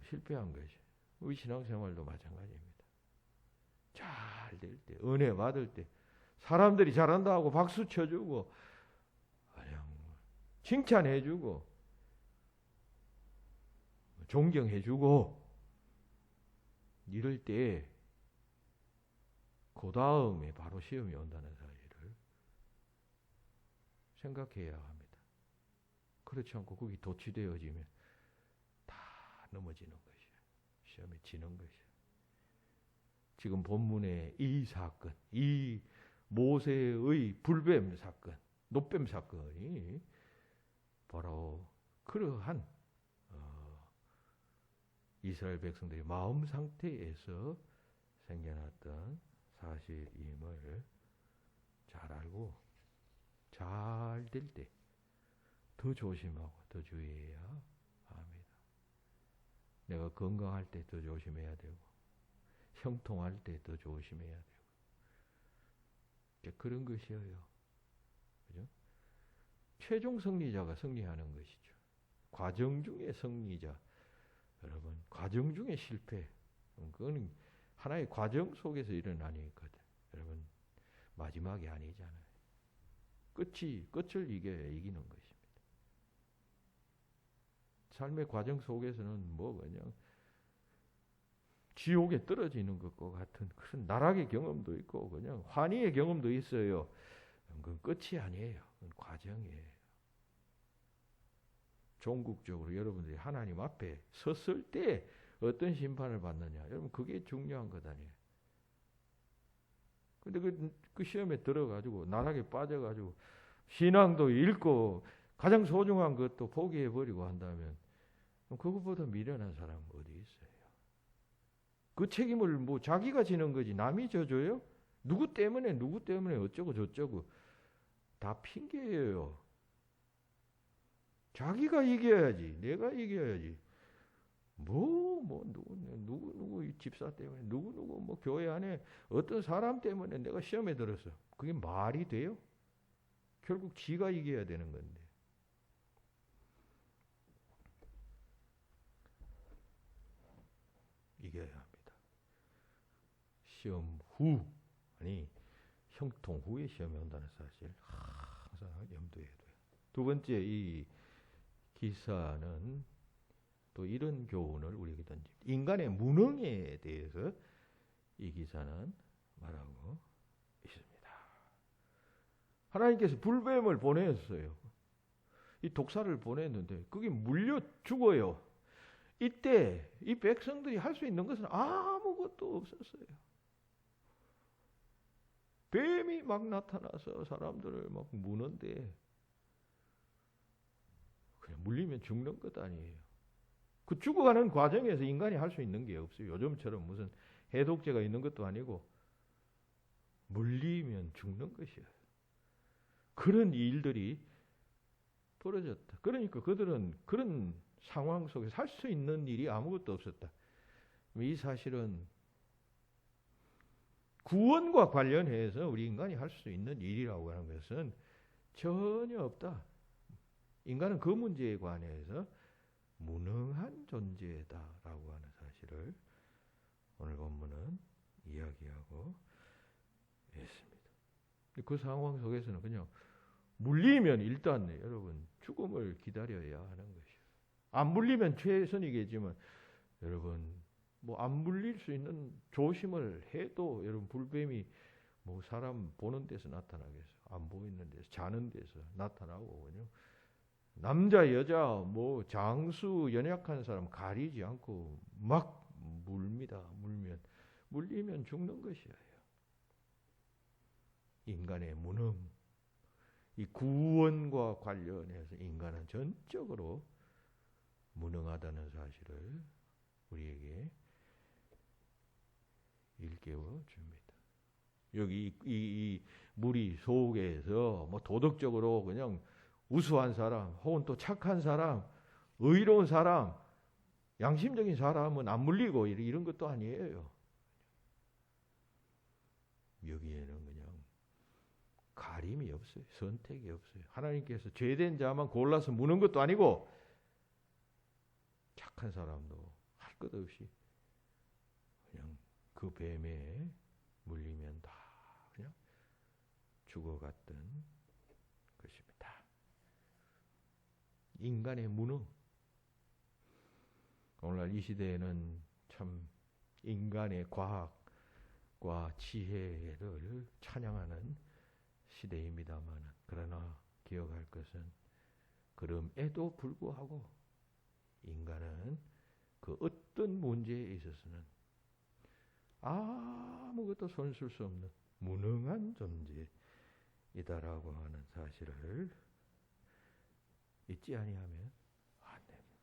실패한 것이 우리 신앙생활도 마찬가지입니다. 잘 될 때, 은혜 받을 때 사람들이 잘한다 하고 박수 쳐주고 그냥 칭찬해주고 존경해주고 이럴 때 그 다음에 바로 시험이 온다는 사실을 생각해야 합니다. 그렇지 않고 거기 도취되어지면 다 넘어지는 것이에요. 시험에 지는 것이에요. 지금 본문의 이 사건, 이 모세의 불뱀 사건, 노뱀 사건이 바로 그러한 이스라엘 백성들의 마음 상태에서 생겨났던 사실임을 잘 알고 잘 될 때 더 조심하고 더 주의해야 합니다. 내가 건강할 때 더 조심해야 되고, 형통할 때 더 조심해야 되고, 그런 것이에요. 그죠? 최종 승리자가 승리하는 것이죠. 과정 중에 승리자. 여러분, 과정 중에 실패, 그건 하나의 과정 속에서 일어나니거든. 여러분, 마지막이 아니잖아요. 끝을 이기는 것입니다. 삶의 과정 속에서는 뭐 그냥 지옥에 떨어지는 것과 같은 그런 나락의 경험도 있고 그냥 환희의 경험도 있어요. 그건 끝이 아니에요. 그건 과정이에요. 종국적으로 여러분들이 하나님 앞에 섰을 때 어떤 심판을 받느냐, 여러분 그게 중요한 것 아니에요. 근데 그 시험에 들어가지고 나락에 빠져가지고 신앙도 잃고 가장 소중한 것도 포기해버리고 한다면 그것보다 미련한 사람은 어디 있어요? 그 책임을 뭐 자기가 지는 거지 남이 져줘요? 누구 때문에 어쩌고 저쩌고 다 핑계예요. 자기가 이겨야지. 내가 이겨야지. 누구 집사 때문에, 누구 뭐 교회 안에 어떤 사람 때문에 내가 시험에 들었어. 그게 말이 돼요? 결국 지가 이겨야 되는 건데. 이겨야 합니다. 시험 후, 아니 형통 후에 시험이 온다는 사실 항상 염두에 둬요. 두 번째, 이 기사는 또 이런 교훈을 우리에게 던집니다. 인간의 무능에 대해서 이 기사는 말하고 있습니다. 하나님께서 불뱀을 보냈어요. 이 독사를 보냈는데 그게 물려 죽어요. 이때 이 백성들이 할 수 있는 것은 아무것도 없었어요. 뱀이 막 나타나서 사람들을 막 무는데 그냥 물리면 죽는 것 아니에요. 그 죽어가는 과정에서 인간이 할 수 있는 게 없어요. 요즘처럼 무슨 해독제가 있는 것도 아니고 물리면 죽는 것이에요. 그런 일들이 벌어졌다. 그러니까 그들은 그런 상황 속에서 할 수 있는 일이 아무것도 없었다. 이 사실은 구원과 관련해서 우리 인간이 할 수 있는 일이라고 하는 것은 전혀 없다. 인간은 그 문제에 관해서 무능한 존재다라고 하는 사실을 오늘 본문은 이야기하고 그 상황 속에서는 그냥 물리면 일단 여러분 죽음을 기다려야 하는 것이에요. 안 물리면 최선이겠지만 여러분 뭐 안 물릴 수 있는 조심을 해도 여러분 불뱀이 뭐 사람 보는 데서 나타나겠어요. 안 보이는 데서 자는 데서 나타나고 남자 여자 뭐 장수 연약한 사람 가리지 않고 막 물립니다. 물리면 죽는 것이에요. 인간의 무능, 이 구원과 관련해서 인간은 전적으로 무능하다는 사실을 우리에게 일깨워 줍니다. 여기 이 무리 속에서 뭐 도덕적으로 그냥 우수한 사람, 혹은 또 착한 사람, 의로운 사람, 양심적인 사람은 안 물리고 이런 것도 아니에요. 여기에는 그냥 가림이 없어요. 선택이 없어요. 하나님께서 죄된 자만 골라서 무는 것도 아니고 착한 사람도 할 것 없이 그냥 그 뱀에 물리면 다 그냥 죽어갔던 것입니다. 인간의 무능. 오늘날 이 시대에는 참 인간의 과학과 지혜를 찬양하는 시대입니다만, 그러나 기억할 것은 그럼에도 불구하고 인간은 그 어떤 문제에 있어서는 아무것도 손쓸 수 없는 무능한 존재이다라고 하는 사실을 잊지 아니하면 안 됩니다.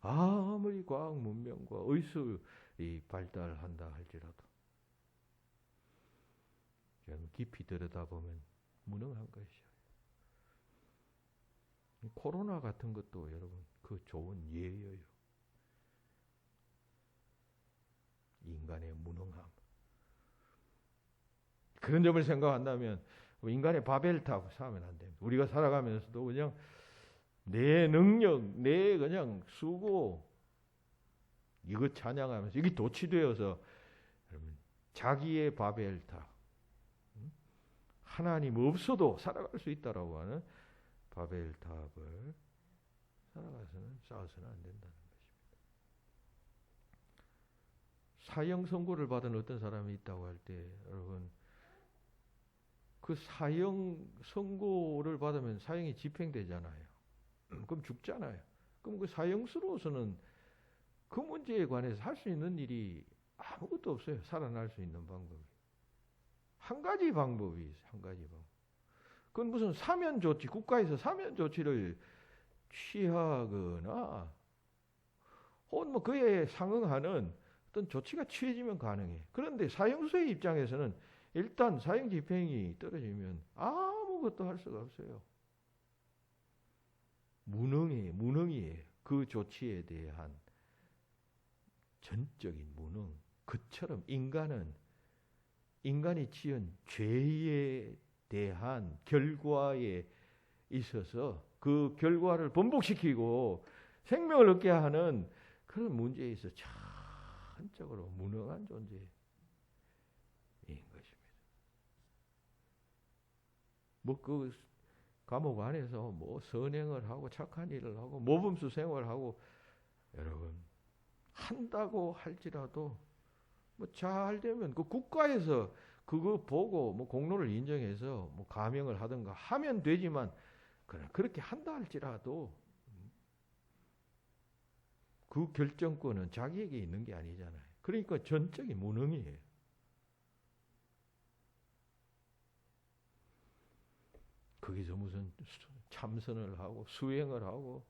아무리 과학 문명과 의술이 발달한다 할지라도 깊이 들여다보면 무능한 것이에요. 코로나 같은 것도 여러분 그 좋은 예예요. 인간의 무능함. 그런 점을 생각한다면 인간의 바벨탑 쌓으면 안 됩니다. 우리가 살아가면서도 그냥 내 능력, 내 그냥 수고 이것 찬양하면서 이게 도취되어서 여러분 자기의 바벨탑, 하나님 없어도 살아갈 수 있다라고 하는 바벨탑을 쌓아서는 안 된다는 것입니다. 사형 선고를 받은 어떤 사람이 있다고 할 때 여러분 그 사형 선고를 받으면 사형이 집행되잖아요. 그럼 죽잖아요. 그럼 그 사형수로서는 그 문제에 관해서 할 수 있는 일이 아무것도 없어요. 살아날 수 있는 방법이. 한 가지 방법이 있어요. 한 가지 방법. 그건 무슨 사면 조치, 국가에서 사면 조치를 취하거나 혹은 뭐 그에 상응하는 어떤 조치가 취해지면 가능해. 그런데 사형수의 입장에서는 일단 사형 집행이 떨어지면 아무것도 할 수가 없어요. 무능이에요. 그 조치에 대한 전적인 무능. 그처럼 인간이 지은 죄에 대한 결과에 있어서 그 결과를 번복시키고 생명을 얻게 하는 그런 문제에 있어 전적으로 무능한 존재인 것입니다. 뭐 그 감옥 안에서 뭐 선행을 하고 착한 일을 하고 모범수 생활을 하고 여러분 한다고 할지라도 뭐 잘 되면 그 국가에서 그거 보고 뭐 공로를 인정해서 뭐 감형을 하든가 하면 되지만 그렇게 한다 할지라도 그 결정권은 자기에게 있는 게 아니잖아요. 그러니까 전적인 무능이에요. 거기서 무슨 참선을 하고 수행을 하고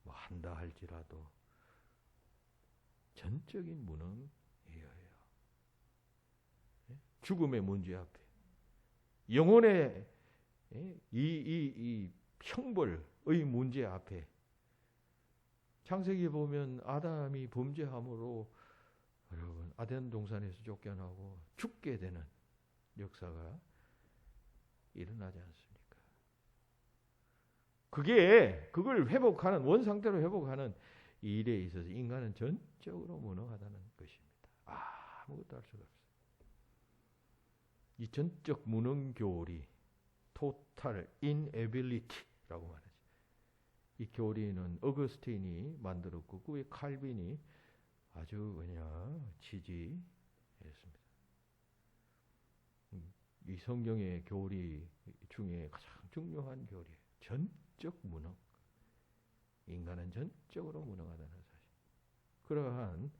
뭐 한다 할지라도 전적인 무능이에요. 죽음의 문제 앞에 영혼의 이 형벌의 문제 앞에 창세기에 보면 아담이 범죄함으로 여러분 아덴 동산에서 쫓겨나고 죽게 되는 역사가 일어나지 않습니까? 그걸 회복하는 원상태로 회복하는 이 일에 있어서 인간은 전적으로 무능하다는 것입니다. 아무것도 할 수가 없어요. 이 전적 무능 교리, total inability라고 말하죠. 이 교리는 어거스틴이 만들었고 그 위에 칼빈이 아주 지지했습니다. 이 성경의 교리 중에 가장 중요한 교리예요. 전적 무능. 인간은 전적으로 무능하다는 사실. 그러한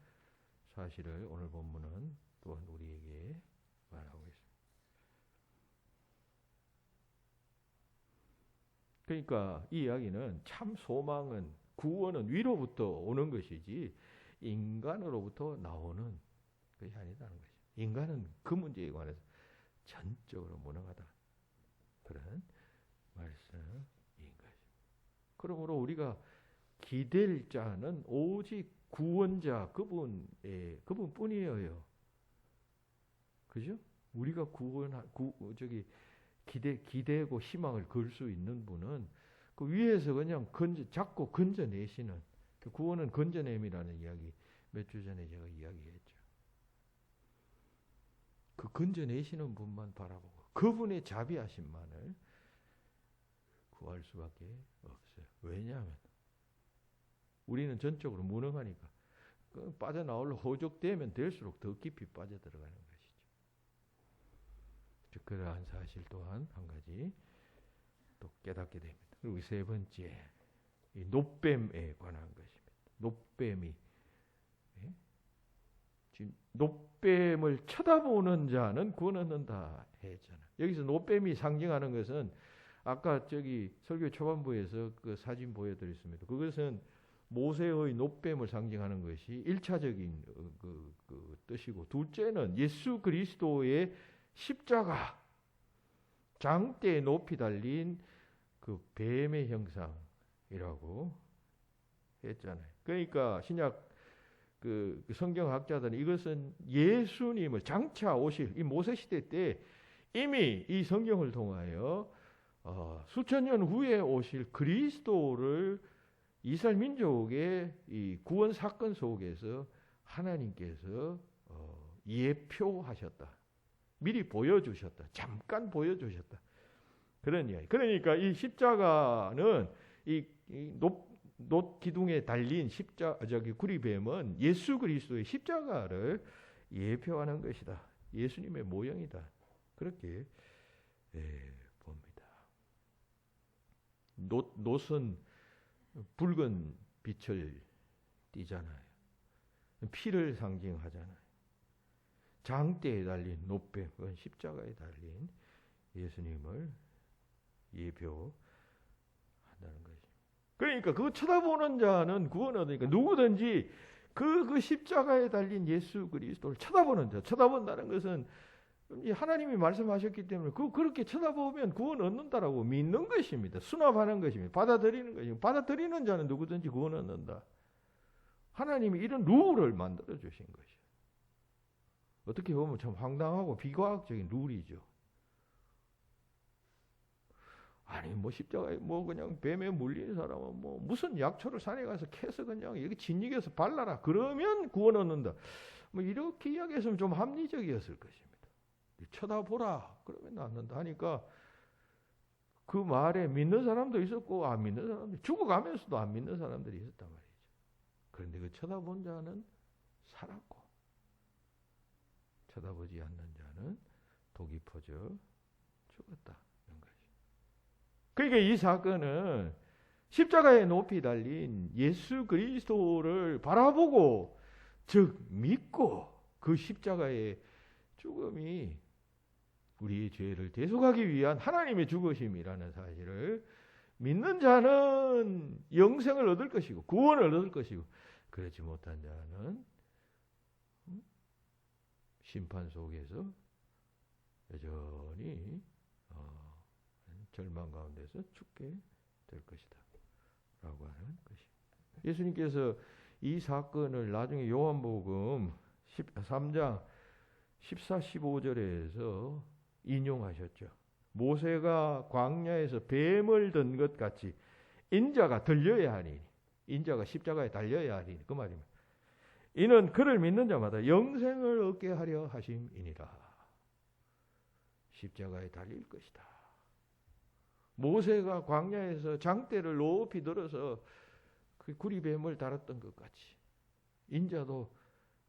사실을 오늘 본문은 또한 우리에게 말하고 있습니다. 그러니까 이 이야기는 참 소망은, 구원은 위로부터 오는 것이지 인간으로부터 나오는 것이 아니다는 것이죠. 인간은 그 문제에 관해서 전적으로 무능하다. 그런 말씀인 것입니다. 그러므로 우리가 기댈 자는 오직 구원자 그분뿐이에요. 그죠? 우리가 기대고 희망을 걸 수 있는 분은 그 위에서 그냥 잡고 건져내시는, 그 구원은 건져냄이라는 이야기 몇 주 전에 제가 이야기했죠. 그 건져내시는 분만 바라보고 그분의 자비하심만을 구할 수밖에 없어요. 왜냐하면 우리는 전적으로 무능하니까 빠져나오려 호적되면 될수록 더 깊이 빠져들어가는 것이죠. 그러한 사실 또한 한 가지 또 깨닫게 됩니다. 그리고 세 번째, 이 노뱀에 관한 것입니다. 노뱀이, 지금 노뱀을 쳐다보는 자는 구원 얻는다 했잖아요. 여기서 노뱀이 상징하는 것은 아까 저기 설교 초반부에서 그 사진 보여드렸습니다. 그것은 모세의 노뱀을 상징하는 것이 1차적인 그 뜻이고, 둘째는 예수 그리스도의 십자가, 장대에 높이 달린 그 뱀의 형상이라고 했잖아요. 그러니까 신약 그 성경학자들은 이것은 예수님을 장차 오실 이 모세 시대 때 이미 이 성경을 통하여 수천 년 후에 오실 그리스도를 이스라엘 민족의 이 구원 사건 속에서 하나님께서 예표하셨다. 미리 보여주셨다. 잠깐 보여주셨다. 그런 이야기. 그러니까 이 십자가는 이 놋 기둥에 달린 구리뱀은 예수 그리스도의 십자가를 예표하는 것이다. 예수님의 모형이다. 그렇게 봅니다. 놋은 붉은 빛을 띠잖아요. 피를 상징하잖아요. 장대에 달린 놋뱀, 그건 십자가에 달린 예수님을 예표한다는 것이죠. 그러니까 그거 쳐다보는 자는 구원 얻으니까 누구든지 그 십자가에 달린 예수 그리스도를 쳐다보는 자, 쳐다본다는 것은 하나님이 말씀하셨기 때문에 그렇게 쳐다보면 구원 얻는다라고 믿는 것입니다. 수납하는 것입니다. 받아들이는 것입니다. 받아들이는 자는 누구든지 구원 얻는다. 하나님이 이런 룰을 만들어 주신 것이에요. 어떻게 보면 참 황당하고 비과학적인 룰이죠. 아니 십자가에 그냥 뱀에 물린 사람은 무슨 약초를 산에 가서 캐서 그냥 여기 진흙에서 발라라. 그러면 구원 얻는다. 이렇게 이야기했으면 좀 합리적이었을 것입니다. 쳐다보라. 그러면 낫는다 하니까 그 말에 믿는 사람도 있었고 안 믿는 사람도, 죽어가면서도 안 믿는 사람들이 있었단 말이죠. 그런데 그 쳐다본 자는 살았고 쳐다보지 않는 자는 독이 퍼져 죽었다. 그러니까 이 사건은 십자가에 높이 달린 예수 그리스도를 바라보고, 즉 믿고 그 십자가의 죽음이 우리의 죄를 대속하기 위한 하나님의 죽으심이라는 사실을 믿는 자는 영생을 얻을 것이고 구원을 얻을 것이고, 그렇지 못한 자는 심판 속에서 여전히 절망 가운데서 죽게 될 것이다 라고 하는 것입니다. 예수님께서 이 사건을 나중에 요한복음 13장 14, 15절에서 인용하셨죠. 모세가 광야에서 뱀을 든 것 같이 인자가 들려야 하니, 인자가 십자가에 달려야 하니, 그 말입니다. 이는 그를 믿는 자마다 영생을 얻게 하려 하심이니라. 십자가에 달릴 것이다. 모세가 광야에서 장대를 높이 들어서 그 구리뱀을 달았던 것 같이 인자도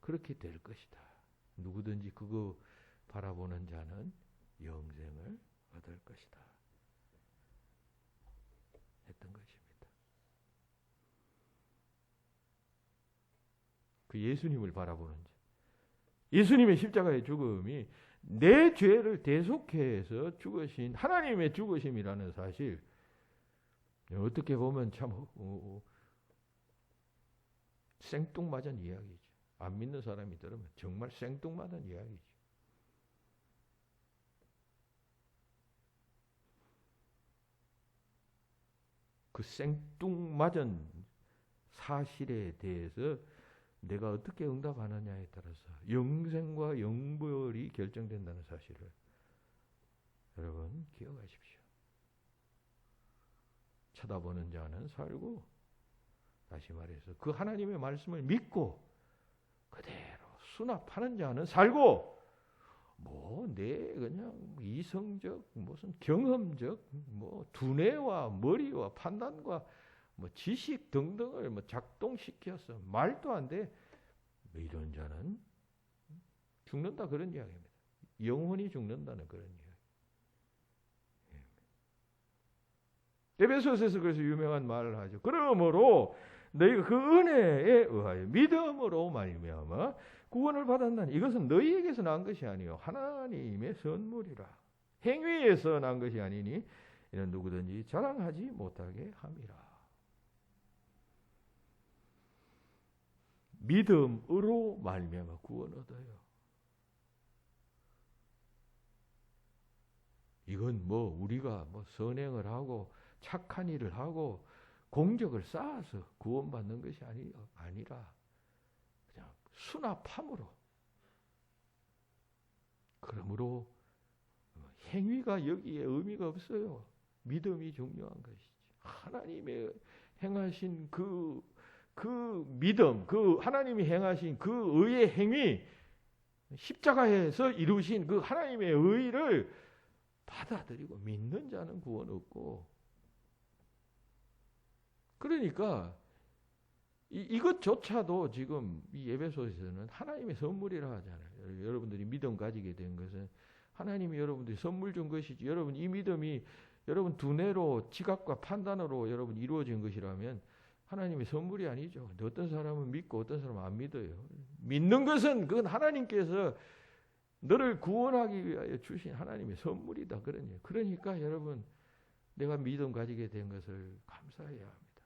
그렇게 될 것이다. 누구든지 그거 바라보는 자는 영생을 얻을 것이다. 했던 것입니다. 그 예수님을 바라보는 자. 예수님의 십자가의 죽음이 내 죄를 대속해서 죽으신 하나님의 죽으심이라는 사실, 어떻게 보면 참 생뚱맞은 이야기죠. 안 믿는 사람이 들으면 정말 생뚱맞은 이야기죠. 그 생뚱맞은 사실에 대해서 내가 어떻게 응답하느냐에 따라서 영생과 영벌이 결정된다는 사실을 여러분 기억하십시오. 쳐다보는 자는 살고, 다시 말해서 그 하나님의 말씀을 믿고 그대로 수납하는 자는 살고, 내 그냥 이성적 무슨 경험적 두뇌와 머리와 판단과 지식 등등을 작동시켜서 말도 안 돼. 이런 자는 죽는다, 그런 이야기입니다. 영혼이 죽는다는 그런 이야기. 에베소서에서 그래서 유명한 말을 하죠. 그러므로 너희가 그 은혜에 의하여 믿음으로 말미암아 구원을 받았나니 이것은 너희에게서 난 것이 아니요 하나님의 선물이라. 행위에서 난 것이 아니니 이는 누구든지 자랑하지 못하게 함이라. 믿음으로 말미암아 구원 얻어요. 이건 우리가 선행을 하고 착한 일을 하고 공적을 쌓아서 구원받는 것이 아니라 그냥 수납함으로. 그러므로 행위가 여기에 의미가 없어요. 믿음이 중요한 것이죠. 하나님의 행하신 그 믿음, 그 하나님이 행하신 그 의의 행위, 십자가에서 이루신 그 하나님의 의를 받아들이고 믿는 자는 구원 얻고. 그러니까 이것조차도 지금 이 에베소서에서는 하나님의 선물이라 하잖아요. 여러분들이 믿음 가지게 된 것은 하나님이 여러분들이 선물 준 것이지, 여러분 이 믿음이 여러분 두뇌로 지각과 판단으로 여러분 이루어진 것이라면 하나님의 선물이 아니죠. 어떤 사람은 믿고 어떤 사람은 안 믿어요. 믿는 것은 그건 하나님께서 너를 구원하기 위하여 주신 하나님의 선물이다. 그러니까 여러분 내가 믿음 가지게 된 것을 감사해야 합니다.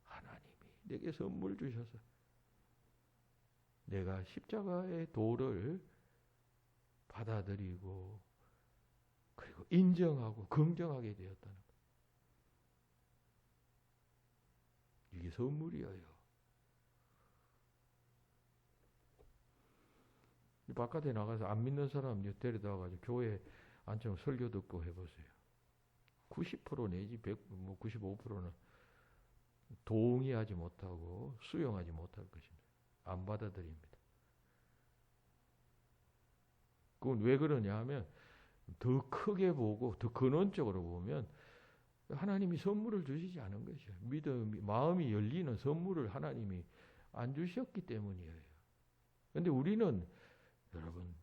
하나님이 내게 선물 주셔서 내가 십자가의 도를 받아들이고 그리고 인정하고 긍정하게 되었다는 것. 이게 선물이에요. 바깥에 나가서 안 믿는 사람 데려다 가지고 교회 앉혀서 설교 듣고 해보세요. 90% 내지 95%는 동의하지 못하고 수용하지 못할 것입니다. 안 받아들입니다. 그건 왜 그러냐 하면 더 크게 보고 더 근원적으로 보면 하나님이 선물을 주시지 않은 것이에요. 믿음이, 마음이 열리는 선물을 하나님이 안 주셨기 때문이에요. 그런데 우리는 여러분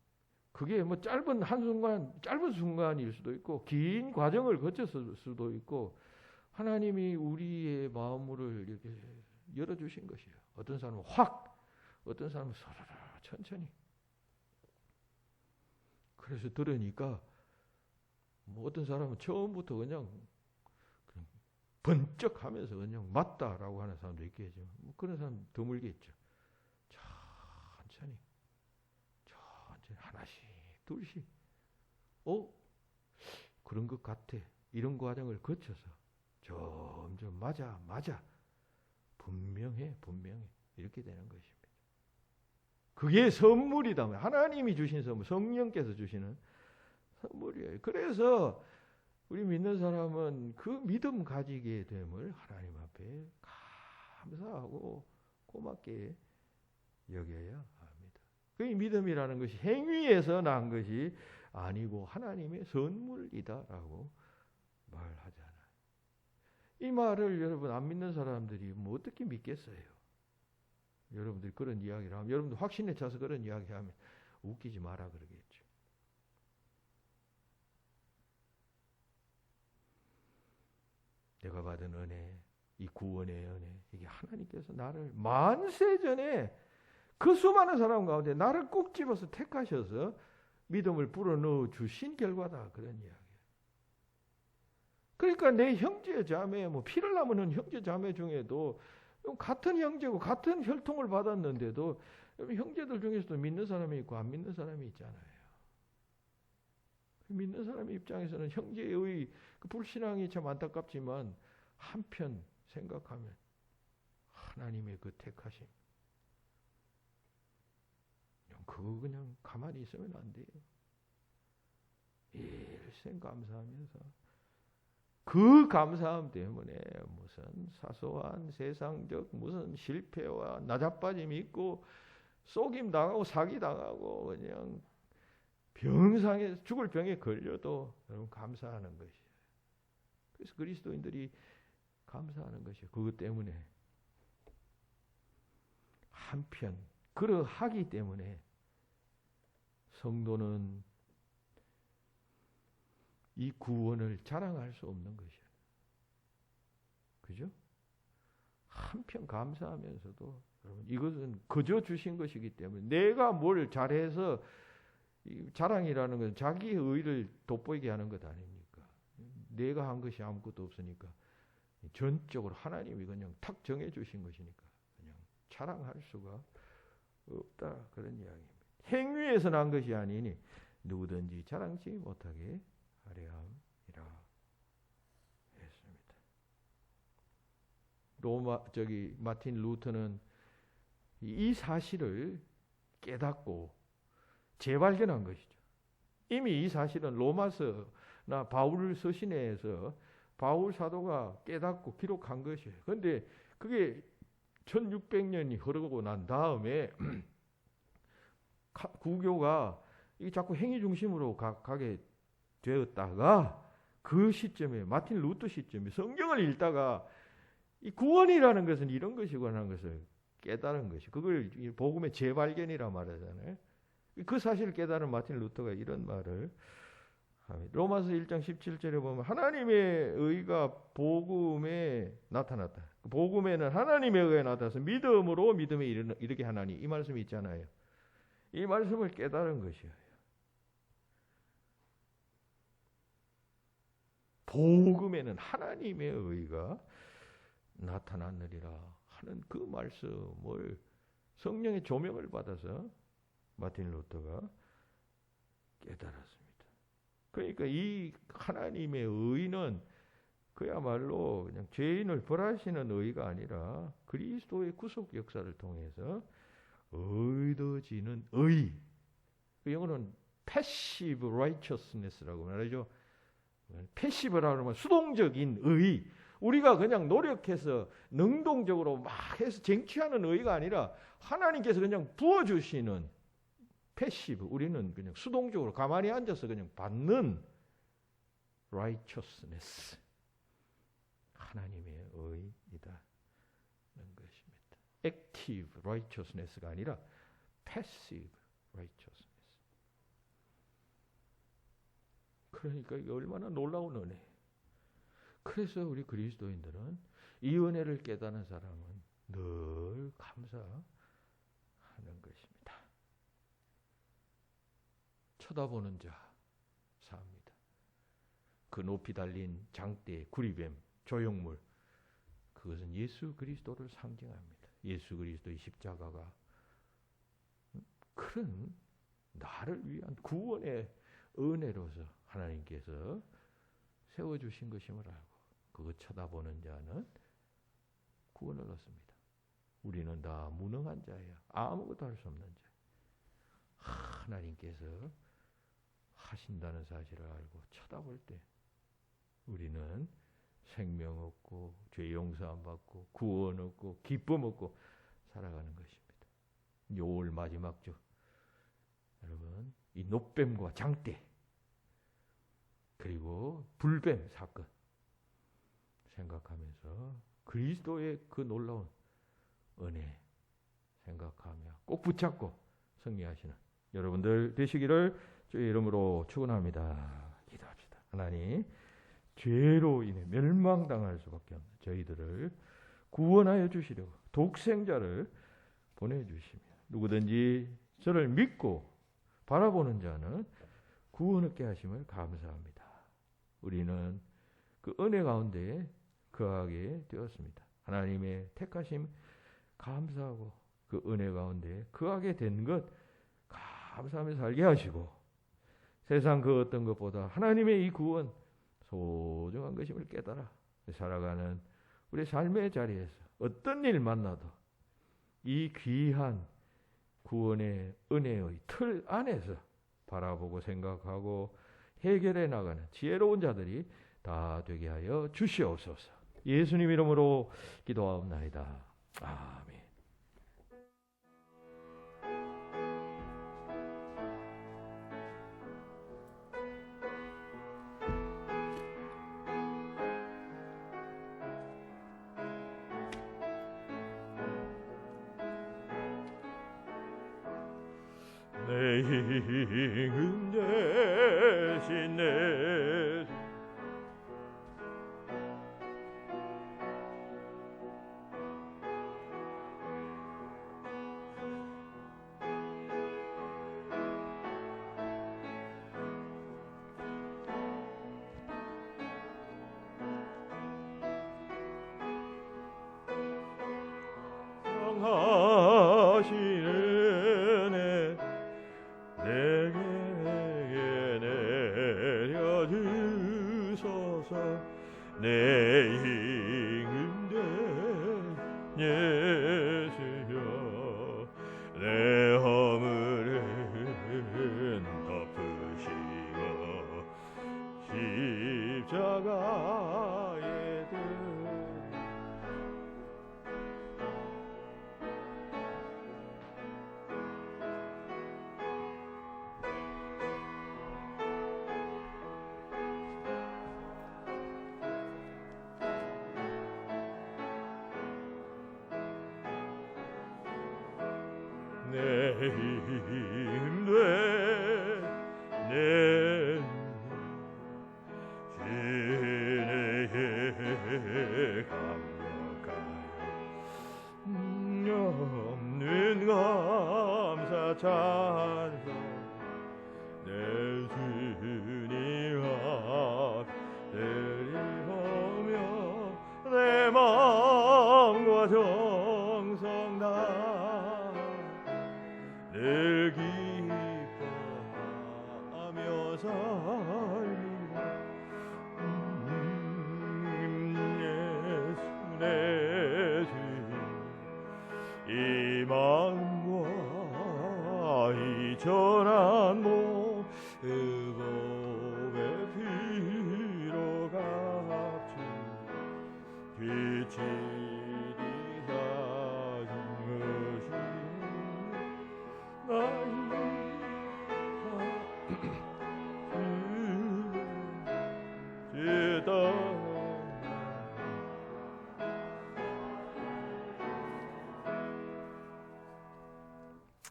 그게 짧은 한순간, 짧은 순간일 수도 있고 긴 과정을 거쳤을 수도 있고 하나님이 우리의 마음을 이렇게 열어주신 것이에요. 어떤 사람은 확, 어떤 사람은 서라라 천천히. 그래서 들으니까 어떤 사람은 처음부터 그냥 번쩍하면서 그냥 맞다라고 하는 사람도 있겠죠. 그런 사람 드물겠죠. 천천히 하나씩 둘씩 그런 것 같아. 이런 과정을 거쳐서 점점 맞아 분명해 이렇게 되는 것입니다. 그게 선물이다. 하나님이 주신 선물, 성령께서 주시는 선물이에요. 그래서 우리 믿는 사람은 그 믿음 가지게 됨을 하나님 앞에 감사하고 고맙게 여겨야 합니다. 그 믿음이라는 것이 행위에서 난 것이 아니고 하나님의 선물이다라고 말하잖아요. 이 말을 여러분 안 믿는 사람들이 뭐 어떻게 믿겠어요? 여러분들이 그런 이야기를 하면, 여러분들 확신에 차서 그런 이야기하면 웃기지 마라 그러겠죠. 내가 받은 은혜, 이 구원의 은혜, 이게 하나님께서 나를 만세 전에 그 수많은 사람 가운데 나를 꼭 집어서 택하셔서 믿음을 불어넣어 주신 결과다. 그런 이야기예요. 그러니까 내 형제 자매, 뭐 피를 나무는 형제 자매 중에도 같은 형제고 같은 혈통을 받았는데도 형제들 중에서도 믿는 사람이 있고 안 믿는 사람이 있잖아요. 믿는 사람의 입장에서는 형제의 그 불신앙이 참 안타깝지만 한편 생각하면 하나님의 그 택하심, 그거 그냥 가만히 있으면 안 돼요. 일생 감사하면서 그 감사함 때문에 무슨 사소한 세상적 무슨 실패와 나자빠짐이 있고 속임 당하고 사기 당하고 그냥 병상에 죽을 병에 걸려도 여러분 감사하는 것이에요. 그래서 그리스도인들이 감사하는 것이에요. 그것 때문에 한편 그러하기 때문에 성도는 이 구원을 자랑할 수 없는 것이에요. 그죠? 한편 감사하면서도 여러분 이것은 그저 주신 것이기 때문에 내가 뭘 잘해서 자랑이라는 것은 자기의 의를 돋보이게 하는 것 아닙니까? 내가 한 것이 아무것도 없으니까 전적으로 하나님이 그냥 탁 정해 주신 것이니까 그냥 자랑할 수가 없다. 그런 이야기입니다. 행위에서 난 것이 아니니 누구든지 자랑치 못하게 하려 함이라 했습니다. 마틴 루터는 이 사실을 깨닫고 재발견한 것이죠. 이미 이 사실은 로마서나 바울 서신에서 바울 사도가 깨닫고 기록한 것이에요. 그런데 그게 1600년이 흐르고 난 다음에 구교가 자꾸 행위 중심으로 가게 되었다가 그 시점에 마틴 루터 시점에 성경을 읽다가 이 구원이라는 것은 이런 것이고 하는 것을 깨달은 것이 그걸 복음의 재발견이라 말하잖아요. 그 사실을 깨달은 마틴 루터가 이런 말을 합니다. 로마서 1장 17절에 보면 하나님의 의가 복음에 나타났다. 복음에는 하나님의 의가 나타나서 믿음으로 믿음에 이르게 하나니 이 말씀이 있잖아요. 이 말씀을 깨달은 것이에요. 복음에는 하나님의 의가 나타났느리라 하는 그 말씀을 성령의 조명을 받아서 마틴 루터가 깨달았습니다. 그러니까 이 하나님의 의는 그야말로 그냥 죄인을 벌하시는 의가 아니라 그리스도의 구속 역사를 통해서 얻어지는 의. 그 영어로는 passive righteousness라고 말하죠. 패시브라고 하면 수동적인 의. 우리가 그냥 노력해서 능동적으로 막 해서 쟁취하는 의가 아니라 하나님께서 그냥 부어주시는 패시브. 우리는 그냥 수동적으로 가만히 앉아서 그냥 받는 righteousness. 하나님의 의이다. 는 것입니다. active righteousness가 아니라 passive righteousness. 그러니까 이게 얼마나 놀라운 은혜. 그래서 우리 그리스도인들은 이 은혜를 깨닫는 사람은 늘 감사하는 것입니다. 쳐다보는 자 삽니다. 그 높이 달린 장대, 구리뱀, 조형물 그것은 예수 그리스도를 상징합니다. 예수 그리스도의 십자가가 그런 나를 위한 구원의 은혜로서 하나님께서 세워주신 것임을 알고 그거 쳐다보는 자는 구원을 얻습니다. 우리는 다 무능한 자예요. 아무것도 할 수 없는 자. 하나님께서 하신다는 사실을 알고 쳐다볼 때 우리는 생명 얻고 죄 용서함 받고 구원 얻고 기쁨 얻고 살아가는 것입니다. 5월 마지막 주 여러분 이 노뱀과 장대 그리고 불뱀 사건 생각하면서 그리스도의 그 놀라운 은혜 생각하며 꼭 붙잡고 승리하시는 여러분들 되시기를 주의 이름으로 축원합니다. 기도합시다. 하나님, 죄로 인해 멸망당할 수밖에 없는 저희들을 구원하여 주시려고 독생자를 보내주시며 누구든지 저를 믿고 바라보는 자는 구원 얻게 하심을 감사합니다. 우리는 그 은혜 가운데 거하게 되었습니다. 하나님의 택하심 감사하고 그 은혜 가운데 거하게 된 것 감사하며 살게 하시고 세상 그 어떤 것보다 하나님의 이 구원 소중한 것임을 깨달아 살아가는 우리 삶의 자리에서 어떤 일 만나도 이 귀한 구원의 은혜의 틀 안에서 바라보고 생각하고 해결해 나가는 지혜로운 자들이 다 되게 하여 주시옵소서. 예수님 이름으로 기도하옵나이다. 아멘. 내 힘은 대신 내 성하시는 내게 내려주소서. 내 힘인데 예수여 내 허물은 덮으시고 십자가에 내 힘돼 내 주님의 감격하여 없는 감사 찬송 내 주님 앞들이 오며 내 마음과 정성 다 늘 기뻐하며 살리라. 예수 내 주님 이 마음과 이 전한 몸 흑업의 피로 값진 빛이 사준 것이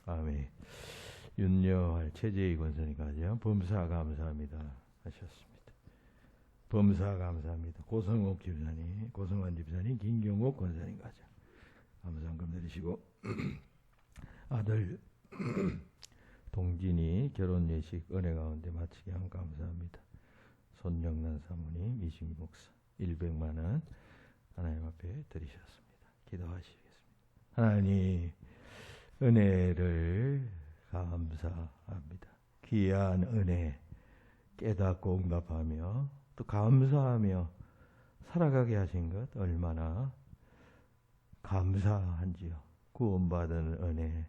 아멘. 윤여할 최재희 권사님까지요. 범사 감사합니다 하셨습니다. 범사 감사합니다. 고성옥 집사님, 고성환 집사님, 김경옥 권사님까지 감사한금 드리시고 아들 동진이 결혼 예식 은혜 가운데 마치게 한 감사합니다. 손영란 사모님, 이승기 목사 100만 원 하나님 앞에 드리셨습니다. 기도하시겠습니다. 하나님 은혜를 감사합니다. 귀한 은혜 깨닫고 응답하며 또 감사하며 살아가게 하신 것 얼마나 감사한지요. 구원받은 은혜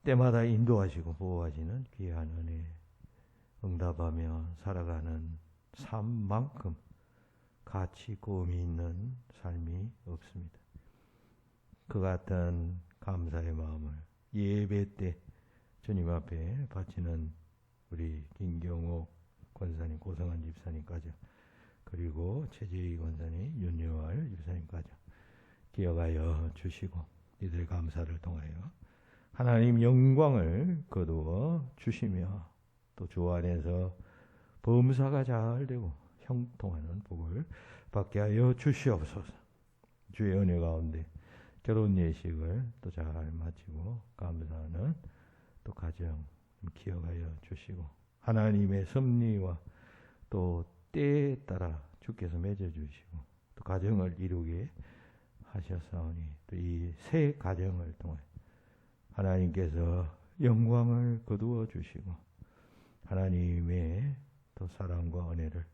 때마다 인도하시고 보호하시는 귀한 은혜 응답하며 살아가는 삶만큼 가치 고음이 있는 삶이 없습니다. 그 같은 감사의 마음을 예배 때 주님 앞에 바치는 우리 김경옥 권사님, 고성한 집사님 가정, 그리고 최재희 권사님, 윤여월 집사님 가정 기억하여 주시고 이들의 감사를 통하여 하나님 영광을 거두어 주시며 또 주 안에서 범사가 잘 되고 형통하는 복을 받게 하여 주시옵소서. 주의 은혜 가운데 결혼 예식을 또 잘 마치고 감사하는 또 가정 기억하여 주시고 하나님의 섭리와 또 때에 따라 주께서 맺어주시고 또 가정을 이루게 하셨사오니 또 이 새 가정을 통해 하나님께서 영광을 거두어 주시고 하나님의 또 사랑과 은혜를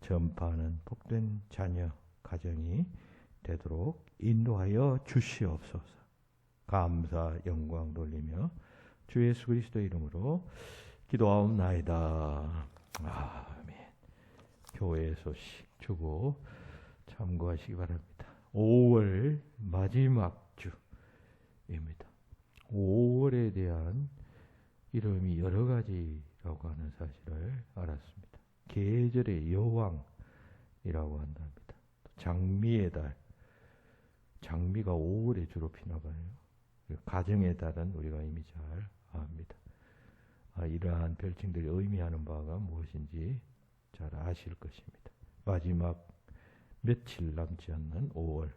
전파하는 복된 자녀 가정이 되도록 인도하여 주시옵소서. 감사 영광 돌리며 주 예수 그리스도의 이름으로 기도하옵나이다. 아멘. 교회 소식 주고 참고하시기 바랍니다. 5월 마지막 주입니다. 5월에 대한 이름이 여러 가지라고 하는 사실을 알았습니다. 계절의 여왕이라고 한답니다. 장미의 달, 장미가 5월에 주로 피나 봐요. 가정의 달은 우리가 이미 잘 압니다. 이러한 별칭들이 의미하는 바가 무엇인지 잘 아실 것입니다. 마지막 며칠 남지 않는 5월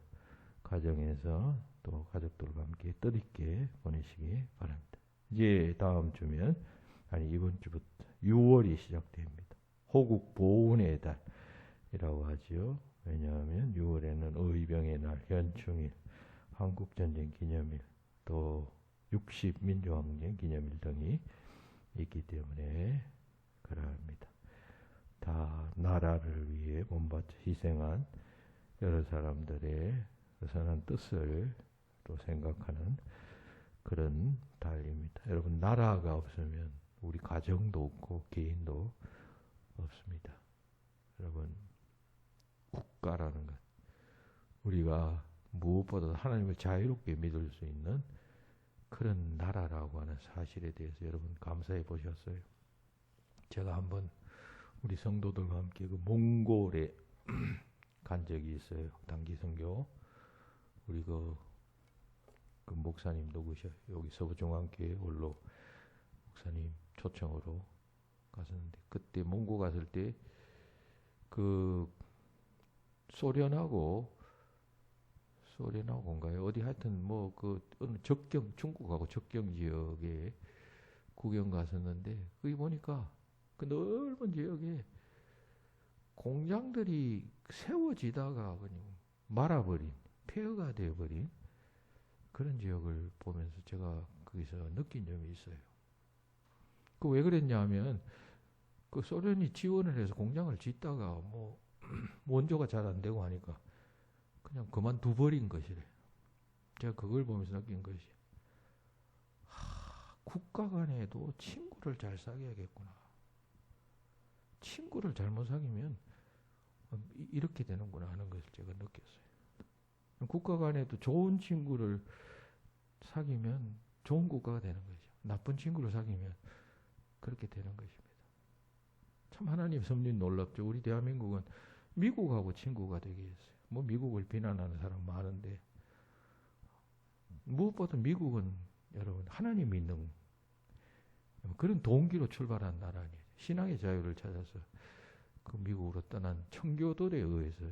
가정에서 또 가족들과 함께 뜻있게 보내시기 바랍니다. 이제 다음 주면 이번 주부터 6월이 시작됩니다. 호국 보훈의 달이라고 하지요. 왜냐하면 6월에는 의병의 날, 현충일, 한국전쟁 기념일, 또 60 민주항쟁 기념일 등이 있기 때문에 그러합니다. 다 나라를 위해 몸바쳐 희생한 여러 사람들의 선한 뜻을 또 생각하는 그런 달입니다. 여러분, 나라가 없으면 우리 가정도 없고 개인도 없습니다. 여러분, 국가라는 것, 우리가 무엇보다 하나님을 자유롭게 믿을 수 있는 그런 나라라고 하는 사실에 대해서 여러분 감사해 보셨어요? 제가 한번 우리 성도들과 함께 그 몽골에 간 적이 있어요. 단기 선교. 우리 그 목사님 누구셔? 여기 서부중앙교회 원로 목사님 초청으로 갔었는데, 그때 몽고 갔을 때 그 소련하고인가요? 어디 하여튼 뭐 그 어느 적경, 중국하고 적경 지역에 구경 갔었는데, 거기 보니까 그 넓은 지역에 공장들이 세워지다가 그냥 말아버린, 폐허가 되어버린 그런 지역을 보면서 제가 거기서 느낀 점이 있어요. 그 왜 그랬냐면 그 소련이 지원을 해서 공장을 짓다가 뭐 원조가 잘 안 되고 하니까 그냥 그만둬버린 것이래. 제가 그걸 보면서 느낀 것이, 국가 간에도 친구를 잘 사귀어야겠구나. 친구를 잘못 사귀면 이렇게 되는구나 하는 것을 제가 느꼈어요. 국가 간에도 좋은 친구를 사귀면 좋은 국가가 되는 거죠. 나쁜 친구를 사귀면 그렇게 되는 것입니다. 참 하나님 섭리 놀랍죠. 우리 대한민국은 미국하고 친구가 되게 했어요. 뭐 미국을 비난하는 사람 많은데, 무엇보다 미국은 여러분 하나님 믿는 그런 동기로 출발한 나라니, 신앙의 자유를 찾아서 그 미국으로 떠난 청교도들에 의해서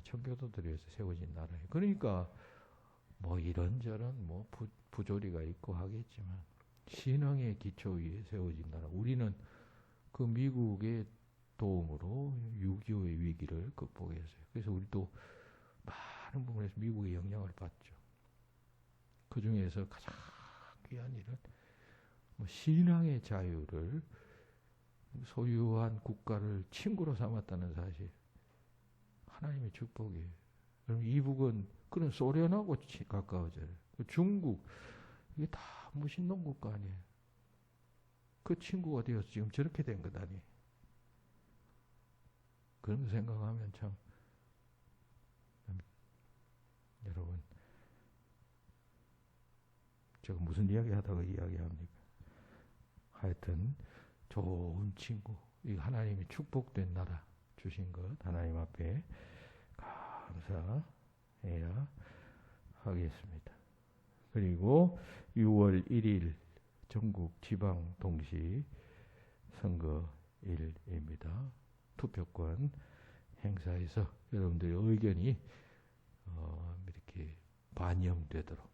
세워진 나라예요. 그러니까 뭐 이런저런 뭐 부조리가 있고 하겠지만 신앙의 기초 위에 세워진 나라. 우리는 그 미국의 도움으로 6.25의 위기를 극복했어요. 그래서 우리도 많은 부분에서 미국의 영향을 받죠. 그 중에서 가장 귀한 일은 뭐 신앙의 자유를 소유한 국가를 친구로 삼았다는 사실, 하나님의 축복이에요. 그럼 이북은 그런 소련하고 가까워져요. 중국, 이게 다 무신론 국가 아니에요. 그 친구가 되어서 지금 저렇게 된 것 아니에요. 그런 거 생각하면 참, 여러분, 제가 무슨 이야기 하다가 이야기합니까? 하여튼 좋은 친구, 이 하나님이 축복된 나라 주신 것 하나님 앞에 감사해야 하겠습니다. 그리고 6월 1일 전국 지방 동시 선거일입니다. 투표권 행사에서 여러분들의 의견이 이렇게 반영되도록,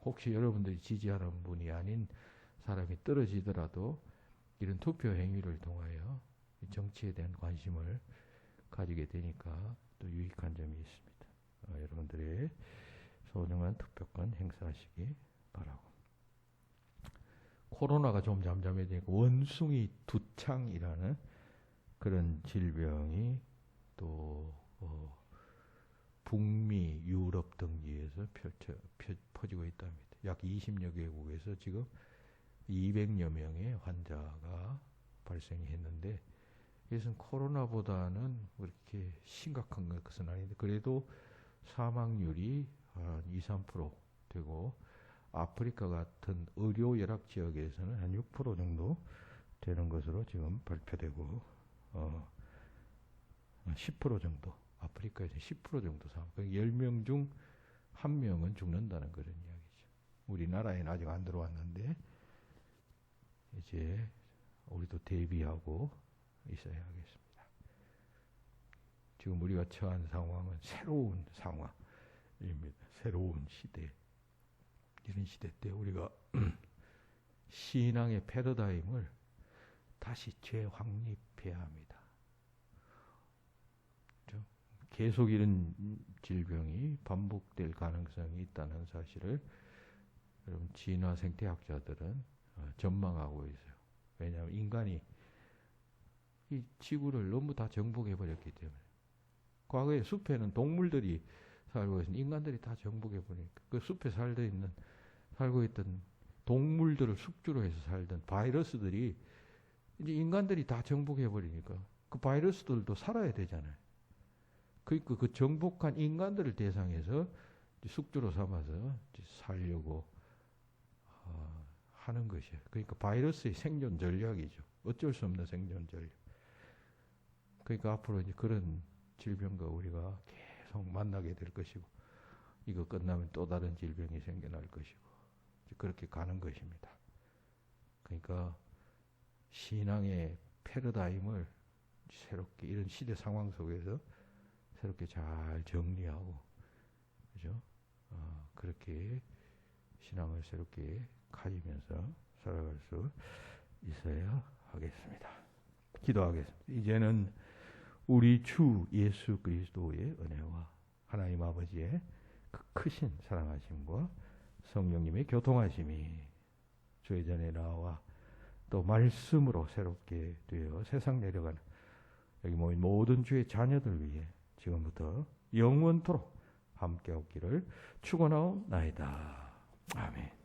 혹시 여러분들이 지지하는 분이 아닌 사람이 떨어지더라도 이런 투표 행위를 통하여 정치에 대한 관심을 가지게 되니까 또 유익한 점이 있습니다. 여러분들의 소중한 투표권 행사하시기 바라고. 코로나가 좀 잠잠해지니까 원숭이 두창이라는 그런 질병이 또 북미, 유럽 등지에서 퍼지고 있답니다. 약 20여 개국에서 지금 200여 명의 환자가 발생이 했는데, 이것은 코로나보다는 그렇게 심각한 것은 아닌데 그래도 사망률이 한 2~3% 되고, 아프리카 같은 의료 열악 지역에서는 한 6% 정도 되는 것으로 지금 발표되고, 10% 정도, 아프리카에서 10% 정도 사망, 10명 중 1명은 죽는다는 그런 이야기죠. 우리나라에는 아직 안 들어왔는데 이제 우리도 대비하고 있어야 하겠습니다. 지금 우리가 처한 상황은 새로운 상황입니다. 새로운 시대. 이런 시대 때 우리가 신앙의 패러다임을 다시 재확립해야 합니다. 그렇죠? 계속 이런 질병이 반복될 가능성이 있다는 사실을 여러분 진화 생태학자들은 전망하고 있어요. 왜냐하면 인간이 이 지구를 너무 다 정복해 버렸기 때문에. 과거에 숲에는 동물들이 살고 있었는데 인간들이 다 정복해 버리니까 그 숲에 살고 있던 동물들을 숙주로 해서 살던 바이러스들이 이제 인간들이 다 정복해 버리니까 그 바이러스들도 살아야 되잖아요. 그러니까 그 정복한 인간들을 대상해서 숙주로 삼아서 살려고 하는 것이에요. 그러니까 바이러스의 생존 전략이죠. 어쩔 수 없는 생존 전략. 그러니까 앞으로 이제 그런 질병과 우리가 계속 만나게 될 것이고, 이거 끝나면 또 다른 질병이 생겨날 것이고, 그렇게 가는 것입니다. 그러니까 신앙의 패러다임을 새롭게 이런 시대 상황 속에서 새롭게 잘 정리하고, 그죠? 그렇게 신앙을 새롭게 가지면서 살아갈 수 있어야 하겠습니다. 기도하겠습니다. 이제는 우리 주 예수 그리스도의 은혜와 하나님 아버지의 그 크신 사랑하심과 성령님의 교통하심이 주의 전에 나와 또 말씀으로 새롭게 되어 세상 내려가는 여기 모인 모든 주의 자녀들 위해 지금부터 영원토록 함께 없기를 축원하옵나이다. 아멘.